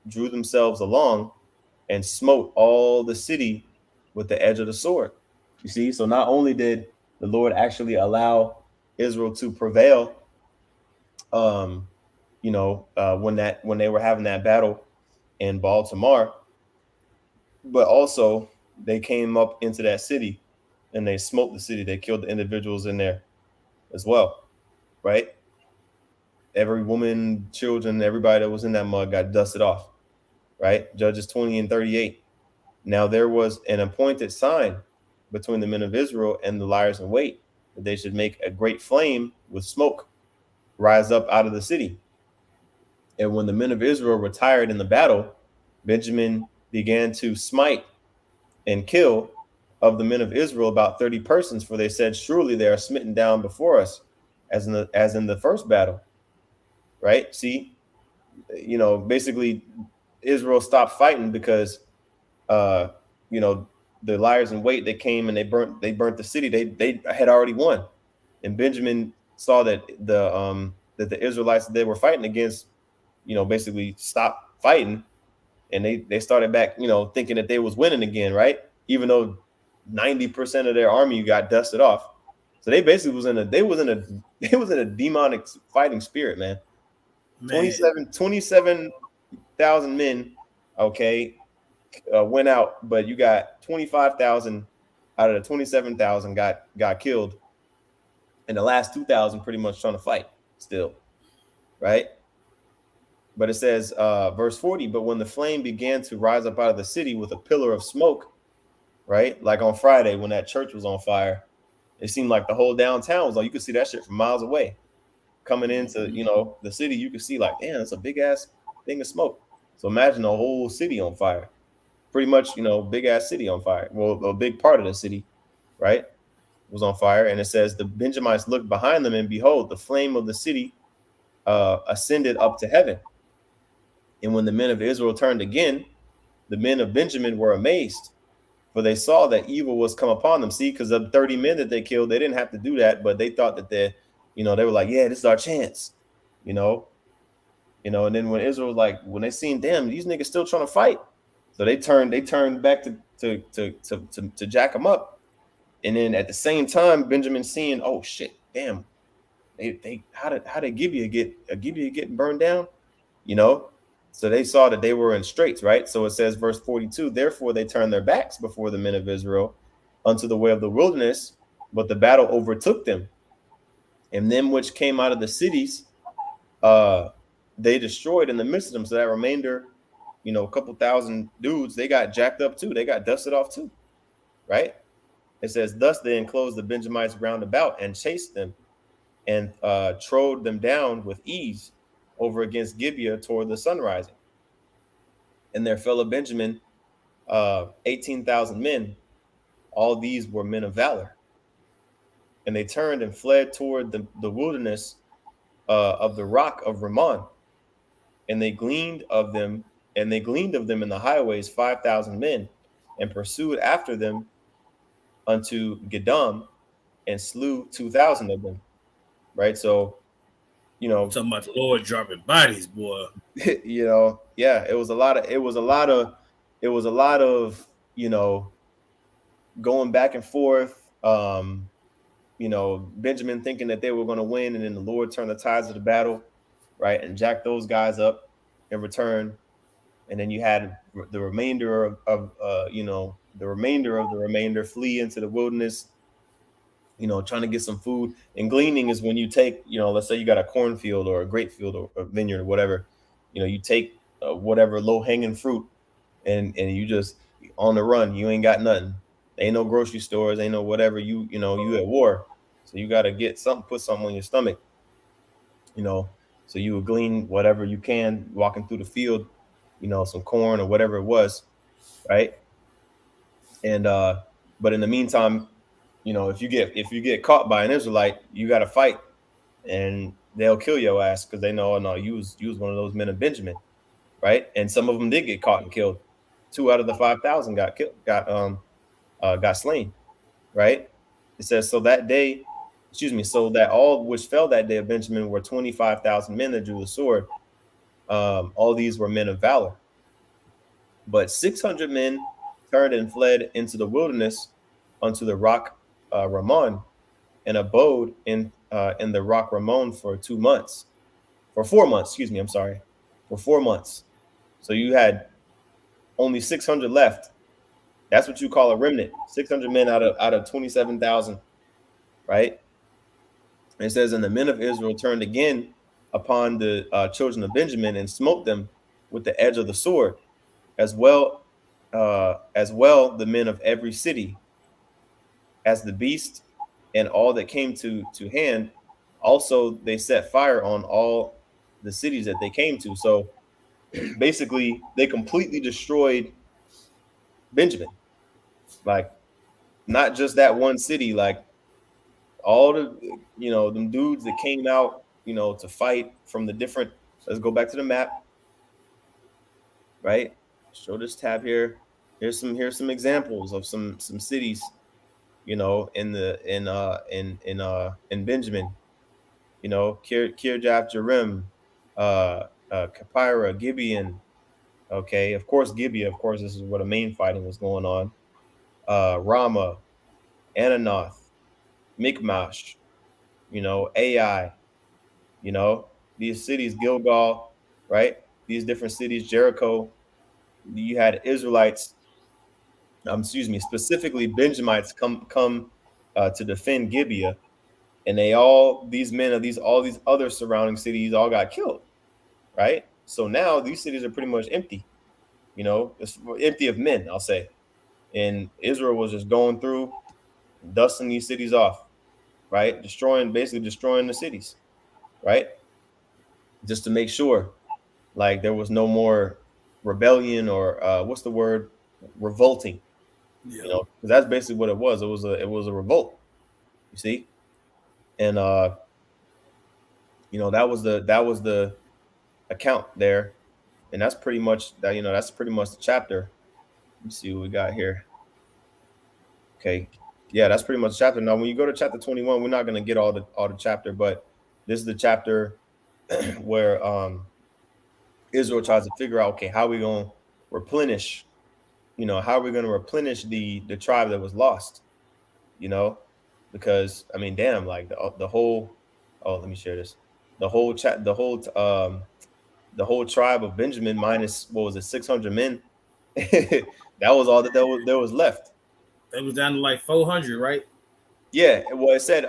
drew themselves along and smote all the city with the edge of the sword. You see, so not only did the Lord actually allow Israel to prevail, when they were having that battle in Baltimore, but also they came up into that city and they smote the city. They killed the individuals in there as well, right? Every woman, children, everybody that was in that mud got dusted off, right? Judges 20 and 38. Now there was an appointed sign between the men of Israel and the liars in wait, that they should make a great flame with smoke rise up out of the city. And when the men of Israel retired in the battle, Benjamin began to smite and kill of the men of Israel about 30 persons, for they said, surely they are smitten down before us, as in the first battle. Right? See, basically Israel stopped fighting because uh the liars in wait, they came and they burnt the city. They had already won. And Benjamin saw that the Israelites that they were fighting against, basically stopped fighting, and they started back, thinking that they was winning again, right? Even though 90% of their army got dusted off. So they basically was in a demonic fighting spirit, man. Man. 27,000 men, okay, went out, but you got 25,000 out of the 27,000 got killed, and the last 2,000 pretty much trying to fight still, right? But it says, verse 40, but when the flame began to rise up out of the city with a pillar of smoke, right? Like on Friday when that church was on fire, it seemed like the whole downtown was on. You could see that shit from miles away. Coming into the city, you could see like, damn, it's a big ass thing of smoke. So imagine a whole city on fire. Pretty much, big ass city on fire. Well, a big part of the city, right, was on fire. And it says the Benjamites looked behind them, and behold, the flame of the city ascended up to heaven. And when the men of Israel turned again, the men of Benjamin were amazed, for they saw that evil was come upon them. See, because of 30 men that they killed, they didn't have to do that, but they thought that they were like, yeah, this is our chance, you know. And then when Israel was like, when they seen, damn, these niggas still trying to fight, so they turned back to jack them up. And then at the same time, Benjamin seeing, oh shit, damn, they how did Gibeah getting burned down, you know? So they saw that they were in straits, right? So it says, verse 42, therefore they turned their backs before the men of Israel unto the way of the wilderness, but the battle overtook them. And them which came out of the cities, they destroyed in the midst of them. So that remainder, a couple thousand dudes, they got jacked up too. They got dusted off too, right? It says, thus they enclosed the Benjamites round about and chased them, and trode them down with ease over against Gibeah toward the sun rising. And there fell of Benjamin 18,000 men. All these were men of valor. And they turned and fled toward the wilderness of the rock of Ramon. and they gleaned of them, in the highways 5,000 men, and pursued after them unto Gedam, and slew 2,000 of them. Right. So, you You know, talking about the Lord dropping bodies, boy. yeah, it was a lot of, you know, going back and forth. Benjamin thinking that they were going to win, and then the Lord turned the tides of the battle, right, and jacked those guys up in return. And then you had the remainder of the remainder flee into the wilderness, trying to get some food. And gleaning is when you take, let's say you got a cornfield or a grape field or a vineyard or whatever, you take whatever low hanging fruit, and you just on the run. You ain't got nothing. Ain't no grocery stores. Ain't no whatever. You at war, so you got to get something, put something on your stomach. You know, so you would glean whatever you can walking through the field. Some corn or whatever it was, right? And but in the meantime, if you get caught by an Israelite, you got to fight, and they'll kill your ass because they know, oh, no, you was one of those men of Benjamin, right? And some of them did get caught and killed. 2 out of the 5,000 got killed, got slain, right? It says, so that all which fell that day of Benjamin were 25,000 men that drew the sword. All these were men of valor, but 600 men turned and fled into the wilderness unto the rock Ramon, and abode in the rock Ramon for 2 months, for 4 months. Excuse me, I'm sorry, for 4 months. So you had only 600 left. That's what you call a remnant. 600 men out of 27,000, right? And it says, and the men of Israel turned again upon the children of Benjamin and smote them with the edge of the sword, as well the men of every city, as the beast and all that came to hand. Also, they set fire on all the cities that they came to. So basically, they completely destroyed Benjamin. Like, not just that one city, like all the, them dudes that came out, to fight from the different. Let's go back to the map, right? Show this tab here. Here's some examples of some cities, in Benjamin. Kirjath Jearim, Kapira, Gibeon. Okay, of course, Gibeah. Of course, this is where the main fighting was going on. Ramah, Ananoth, Mikmash. Ai. These cities, Gilgal, right? These different cities, Jericho. You had Israelites, specifically Benjamites come to defend Gibeah, and these men of all these other surrounding cities all got killed, right? So now these cities are pretty much empty. It's empty of men, I'll say. And Israel was just going through, dusting these cities off, right? Basically destroying the cities, right? Just to make sure, like, there was no more rebellion or what's the word, revolting. Yeah. Because that's basically what it was. It was a revolt. You see, and that was the account there, and that's pretty much that. That's pretty much the chapter. Let me see what we got here. Okay, yeah, that's pretty much the chapter. Now, when you go to chapter 21, we're not going to get all the chapter, but this is the chapter where Israel tries to figure out, okay, how are we going to replenish? How are we going to replenish the tribe that was lost? Because I mean, damn, like the whole. Oh, let me share this. The whole tribe of Benjamin minus, what was it, 600 men. That was all that there was left. They was down to like 400, right? Yeah, well, it said,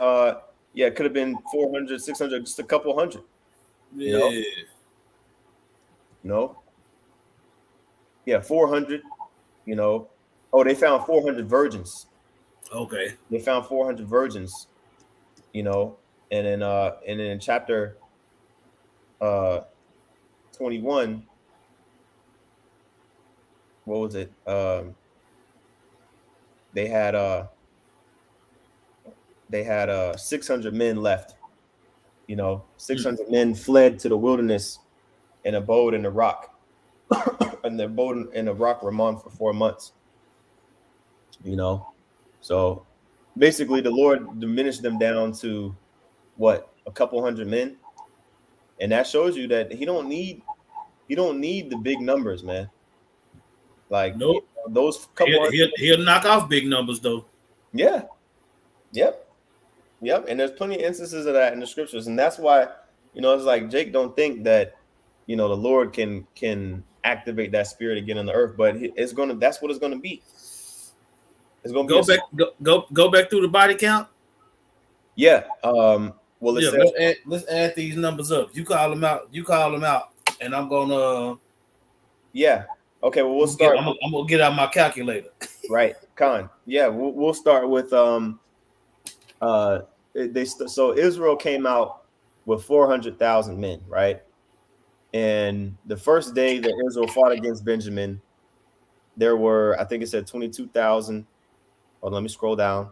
yeah, it could have been 400, 600, just a couple hundred. You know, Yeah. you know, yeah, 400. Oh, they found 400 virgins. Okay. They found 400 virgins. You know, and then in chapter uh 21, what was it? They had 600 men left. 600 men fled to the wilderness and abode in the rock, and they abode in the rock Ramon for 4 months. You know, so basically the Lord diminished them down to what, a couple hundred men, and that shows you that he don't need the big numbers, man. Like, Nope. those couple hundred. He'll knock off big numbers though. Yeah. Yep. Yep. And there's plenty of instances of that in the scriptures, and that's why, it's like Jake don't think that the Lord can activate that spirit again on the earth, but that's what it's gonna be. It's gonna Go be back. Go back through the body count. yeah. Well, it Yeah, says, let's add these numbers up. You call them out, and I'm gonna. yeah. Okay. Well, we'll start. I'm gonna get out my calculator. Right, Khan. Yeah, we'll start with so Israel came out with 400,000 men, right? And the first day that Israel fought against Benjamin, there were, I think it said 22,000. Hold on, let me scroll down.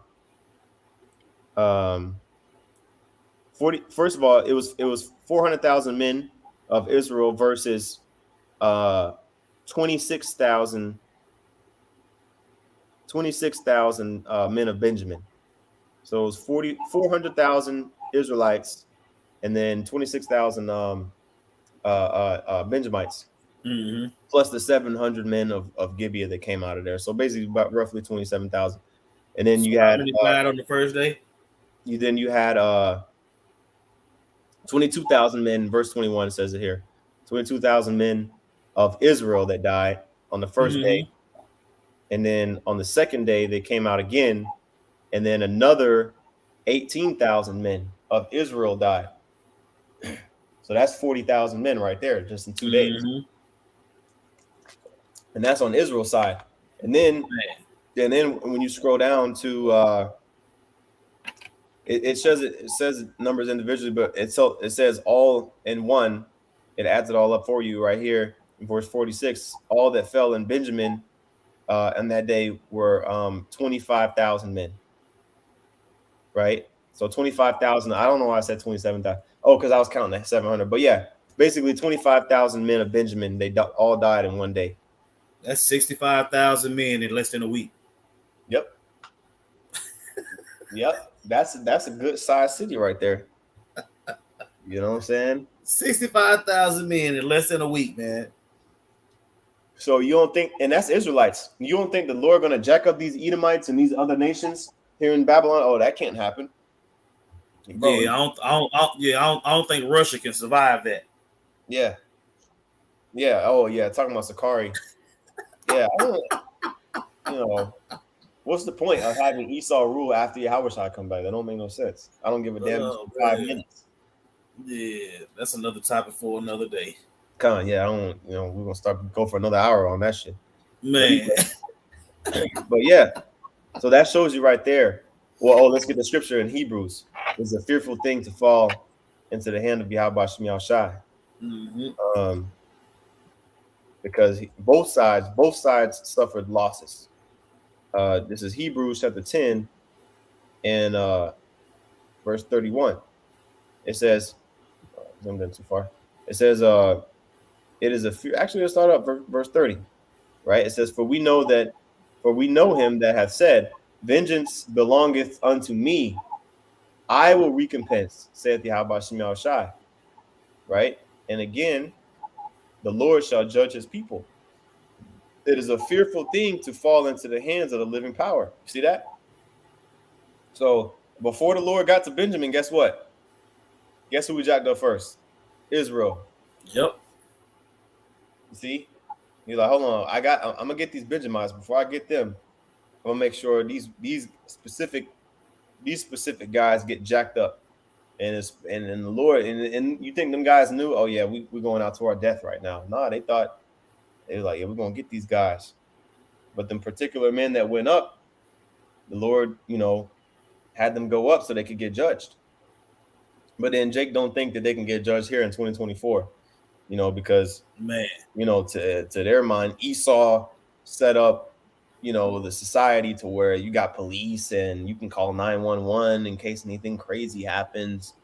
40. First of all, it was 400,000 men of Israel versus 26,000 men of Benjamin. So it was 400,000 Israelites, and then 26,000 Benjamites, plus the 700 men of Gibeah that came out of there. So basically, about roughly 27,000. And then you had on the first day. You had 22,000 men. Verse 21 says it here: 22,000 men of Israel that died on the first day, and then on the second day they came out again, and then another 18,000 men of Israel died. So that's 40,000 men right there, just in 2 days. And that's on Israel's side. And then when you scroll down to it says numbers individually, but it says all in one. It adds it all up for you right here in verse 46. All that fell in Benjamin on that day were 25,000 men. Right? So 25,000. I don't know why I said 27,000. Oh, because I was counting that 700. But yeah, basically 25,000 men of Benjamin, they all died in one day. That's 65,000 men in less than a week. Yep. Yep. That's a good sized city right there. You know what I'm saying? 65,000 men in less than a week, man. So you don't think, and that's Israelites. You don't think the Lord going to jack up these Edomites and these other nations here in Babylon? Oh, that can't happen. Bro, yeah, I don't think Russia can survive that. Yeah. Yeah. Oh, yeah. Talking about Sakari. Yeah. What's the point of having Esau rule after Yahushua come back? That don't make no sense. I don't give a damn for 5 minutes. Yeah, that's another topic for another day. Come on, yeah, I don't. We're gonna go for another hour on that shit, man. But yeah, so that shows you right there. Well, let's get the scripture in Hebrews. It's a fearful thing to fall into the hand of Yahweh Shem Shai. Because both sides suffered losses. This is Hebrews chapter 10 and verse 31. It says, zoomed in too far. It says, it is a fear. Actually, let's start up verse 30. Right? It says, for we know him that hath said, vengeance belongeth unto me. I will recompense, saith Yahweh Shem Shai. Right? And again, the Lord shall judge his people. It is a fearful thing to fall into the hands of the living power. You see that? So before the Lord got to Benjamin, guess what? Guess who we jacked up first? Israel. Yep. You see? He's like, hold on, I'm gonna get these Benjamites. Before I get them, I'm gonna make sure these specific guys get jacked up. And the Lord, and you think them guys knew, oh yeah, we're going out to our death right now. Nah, they thought, they were like, yeah, we're gonna get these guys. But them particular men that went up, the Lord, had them go up so they could get judged. But then Jake don't think that they can get judged here in 2024, because to their mind, Esau set up, the society to where you got police and you can call 911 in case anything crazy happens,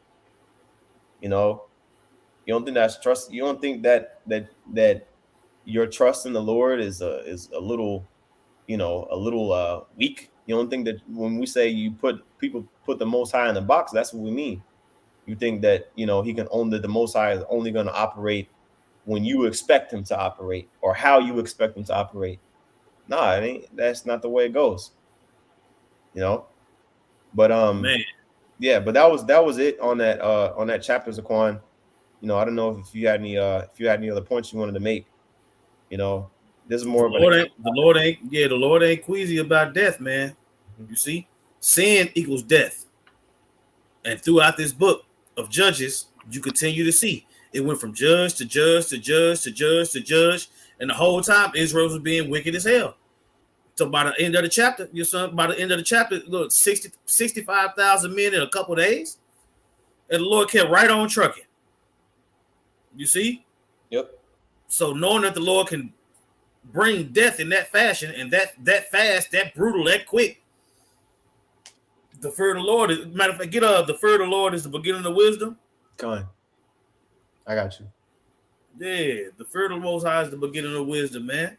You don't think that's trust? You don't think that your trust in the Lord is a little, a little weak? You don't think that when we say people put the Most High in the box, that's what we mean? You think that he can own that the Most High is only going to operate when you expect him to operate or how you expect him to operate? Nah, it ain't. That's not the way it goes. You know. But Man, yeah. But that was it on that chapter, Zaquan. I don't know if you had any other points you wanted to make. This is more of an The Lord ain't queasy about death, man. You see, sin equals death, and throughout this book of Judges, you continue to see it went from judge to judge to judge to judge to judge, and the whole time Israel was being wicked as hell. So by the end of the chapter, by the end of the chapter, look, 65,000 men in a couple of days, and the Lord kept right on trucking. You see, Yep. so knowing that the Lord can bring death in that fashion and that fast, that brutal, that quick. The fear of the Lord is matter of fact, the fear of the Lord is the beginning of wisdom. Go on. I got you. Yeah, the fear of the Most High is the beginning of wisdom, man.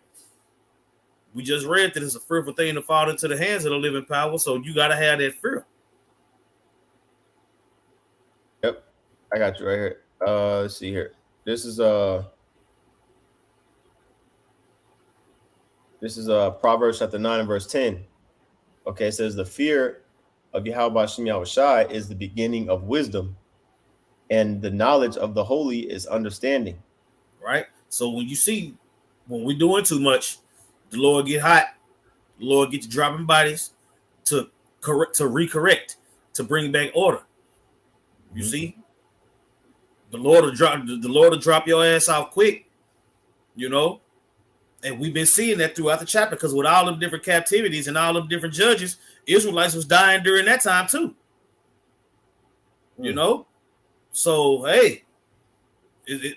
We just read that it's a fearful thing to fall into the hands of the living power, so you gotta have that fear. Yep. I got you right here. Let's see here. This is Proverbs chapter 9 and verse 10. Okay, it says the fear of Yahweh Hashem Yahweh Shai is the beginning of wisdom, and the knowledge of the holy is understanding. Right? So when we doing too much, the Lord get hot, the Lord get to dropping bodies to recorrect, to bring back order. You see? The Lord will drop your ass off quick, And we've been seeing that throughout the chapter because with all the different captivities and all the different judges, Israelites was dying during that time too. So hey,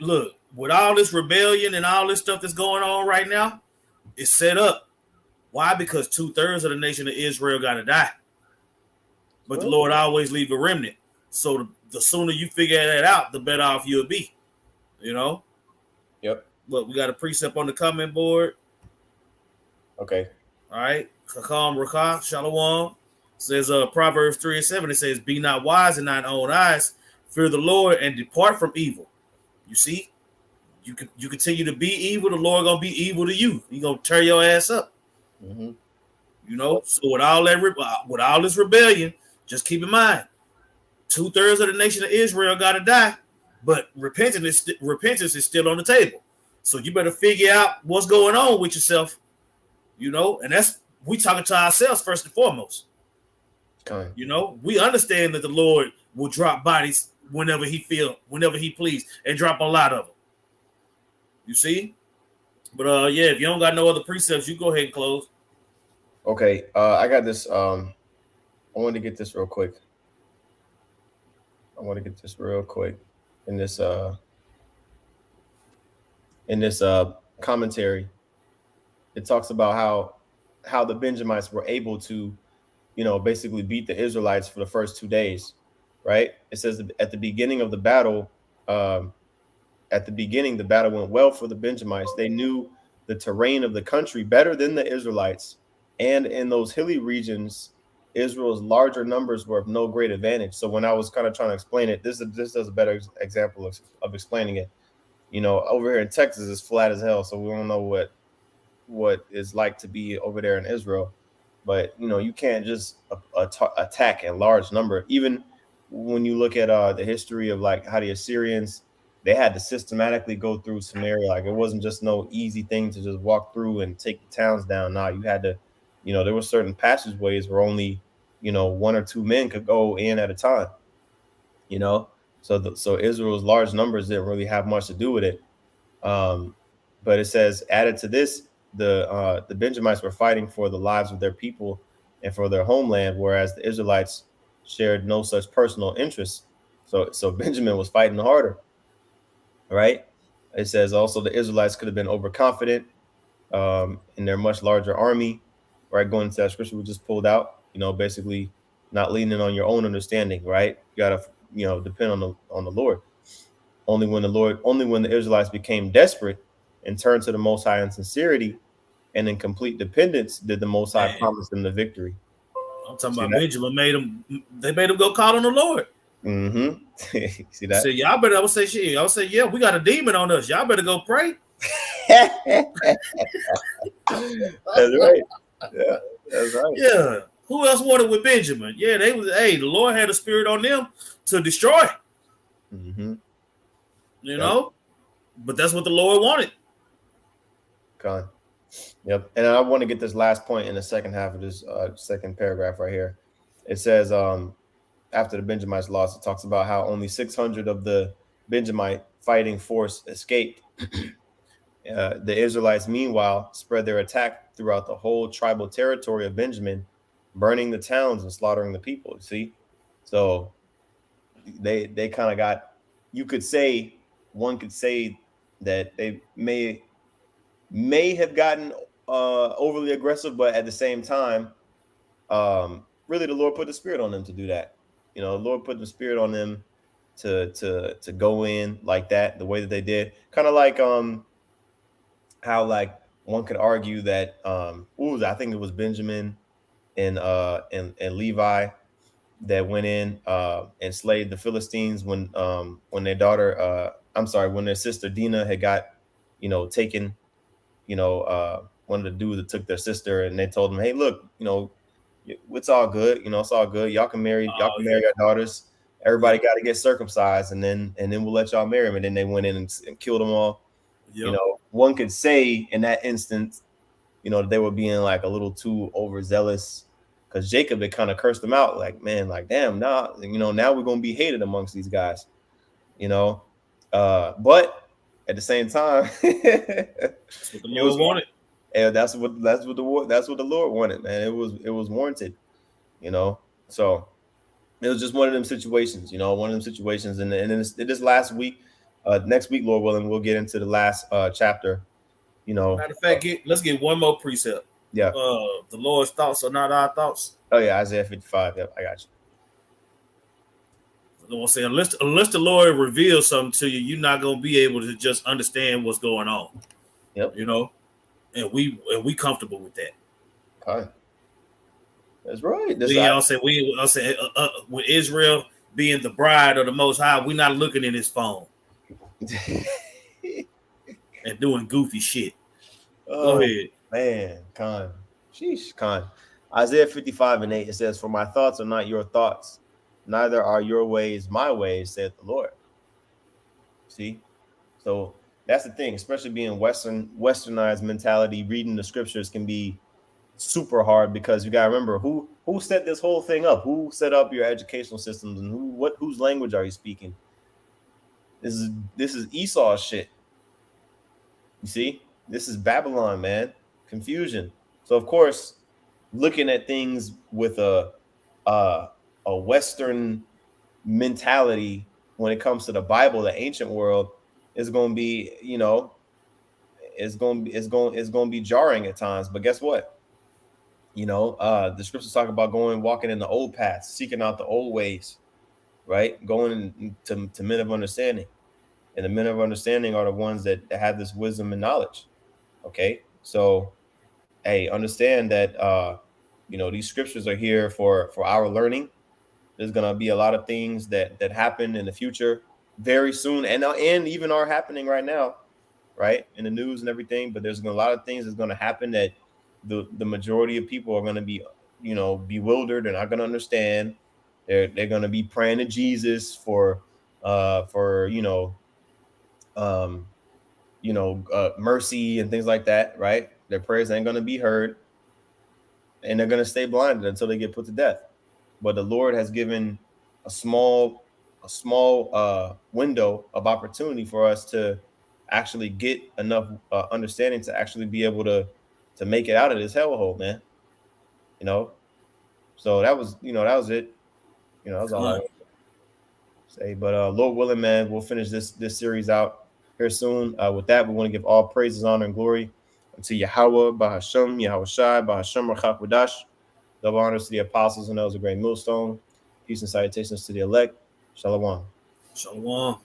look, with all this rebellion and all this stuff that's going on right now, it's set up. Why? Because 2/3 of the nation of Israel got to die. But the Lord always leave a remnant. So the sooner you figure that out, the better off you'll be. Yep. Look, we got a precept on the comment board. Okay. All right. Kakam Rakah, Shalom. Says Proverbs 3:7. It says, be not wise in thine own eyes, fear the Lord, and depart from evil. You see? You continue to be evil, the Lord gonna be evil to you. He gonna tear your ass up. So with all this rebellion, just keep in mind, 2/3 of the nation of Israel gotta die, but repentance is still on the table. So you better figure out what's going on with yourself, and that's we talking to ourselves first and foremost. We understand that the Lord will drop bodies whenever he please, and drop a lot of them. You see? But yeah, if you don't got no other precepts, you go ahead and close. Okay. I got this. I want to get this real quick. In this commentary. It talks about how the Benjamites were able to, basically beat the Israelites for the first 2 days, right? It says at the beginning of the battle, the battle went well for the Benjamites. They knew the terrain of the country better than the Israelites, and in those hilly regions, Israel's larger numbers were of no great advantage. So when I was kind of trying to explain it, this is a better example of explaining it. Over here in Texas, it's flat as hell, so we don't know what it's like to be over there in Israel. But you can't just attack in large number. Even when you look at the history of like how the Assyrians, they had to systematically go through Samaria. Like it wasn't just no easy thing to just walk through and take the towns down. Nah, you had to, there were certain passageways where only, 1 or 2 men could go in at a time. So Israel's large numbers didn't really have much to do with it. But it says, added to this, the Benjamites were fighting for the lives of their people and for their homeland, whereas the Israelites shared no such personal interests. So Benjamin was fighting harder, right? It says also the Israelites could have been overconfident in their much larger army, right? Going into that scripture we just pulled out, basically not leaning on your own understanding, right? You gotta, depend on the Lord. Only when the Israelites became desperate and turned to the Most High in sincerity and in complete dependence did the Most High Man, promise them the victory. I'm talking See about that? Benjamin made him. They made him go call on the Lord. Mm-hmm. See He that? said, "Y'all better." I would say, "Shit." I would say, "Yeah, we got a demon on us. Y'all better go pray." That's right. Yeah, that's right. Yeah. Who else wanted with Benjamin? Yeah, they was. Hey, the Lord had a spirit on them to destroy. Mm-hmm. You Yep. know, but that's what the Lord wanted. Con. Yep. And I want to get this last point in the second half of this second paragraph right here. It says, after the Benjamites lost, it talks about how only 600 of the Benjamite fighting force escaped. The Israelites, meanwhile, spread their attack throughout the whole tribal territory of Benjamin, burning the towns and slaughtering the people. See, so they kind of got. You could say one could say that they may have gotten overly aggressive, but at the same time, really the Lord put the spirit on them to do that. You know, the Lord put the spirit on them to go in like that, the way that they did. Kind of like how like one could argue that I think it was Benjamin and Levi that went in and slayed the Philistines when their daughter when their sister Dinah had got taken. One of the dudes that took their sister, and they told them, hey, look, it's all good, it's all good, y'all Oh can marry yeah, your daughters, everybody yep, got to get circumcised, and then we'll let y'all marry them. And then they went in and killed them all. yep. One could say in that instance, they were being like a little too overzealous, because Jacob had kind of cursed them out, like, man, like, damn, nah, now we're gonna be hated amongst these guys, you know. But at the same time, it That's what the was, Lord wanted. and that's what the Lord wanted, man. It was warranted, you know. So it was just one of them situations, one of them situations. And then this last week, next week, Lord willing, we'll get into the last chapter. Matter of fact, let's get one more precept. Yeah. The Lord's thoughts are not our thoughts. Oh yeah, Isaiah 55. Yep, I got you. I want to say unless the Lord reveals something to you, you're not gonna be able to just understand what's going on. Yep. And we comfortable with that. Okay. That's right. I'll say with Israel being the bride of the Most High, we're not looking in his phone and doing goofy shit. Go Oh ahead. man, Khan. Sheesh, Khan. Isaiah 55:8, it says, "For my thoughts are not your thoughts, neither are your ways my ways, saith the Lord." See? So that's the thing, especially being westernized mentality, reading the scriptures can be super hard, because you gotta remember who set this whole thing up, who set up your educational systems, and whose language are you speaking? This is Esau shit. You see, this is Babylon, man. Confusion. So of course, looking at things with a Western mentality when it comes to the Bible, the ancient world, is going to be, it's going to be jarring at times. But guess what? The scriptures talk about walking in the old paths, seeking out the old ways, right? Going to men of understanding. And the men of understanding are the ones that have this wisdom and knowledge. Okay. So, hey, understand that, these scriptures are here for our learning. There's going to be a lot of things that happen in the future very soon, and even are happening right now, right, in the news and everything. But there's a lot of things that's going to happen that the majority of people are going to be, bewildered and not going to understand. They're going to be praying to Jesus for um, mercy and things like that, right? Their prayers ain't going to be heard, and they're going to stay blinded until they get put to death. But the Lord has given a small window of opportunity for us to actually get enough understanding to actually be able to make it out of this hellhole, man. You know, so that was it. That was all I Come wanted to say. But Lord willing, man, we'll finish this series out here soon. With that, we want to give all praises, honor, and glory unto Yahweh, Bahasham, Yahweh Shai, Bahasham Rachakwadash. Double honors to the apostles and those of great millstone. Peace and salutations to the elect. Shalom. Shalom.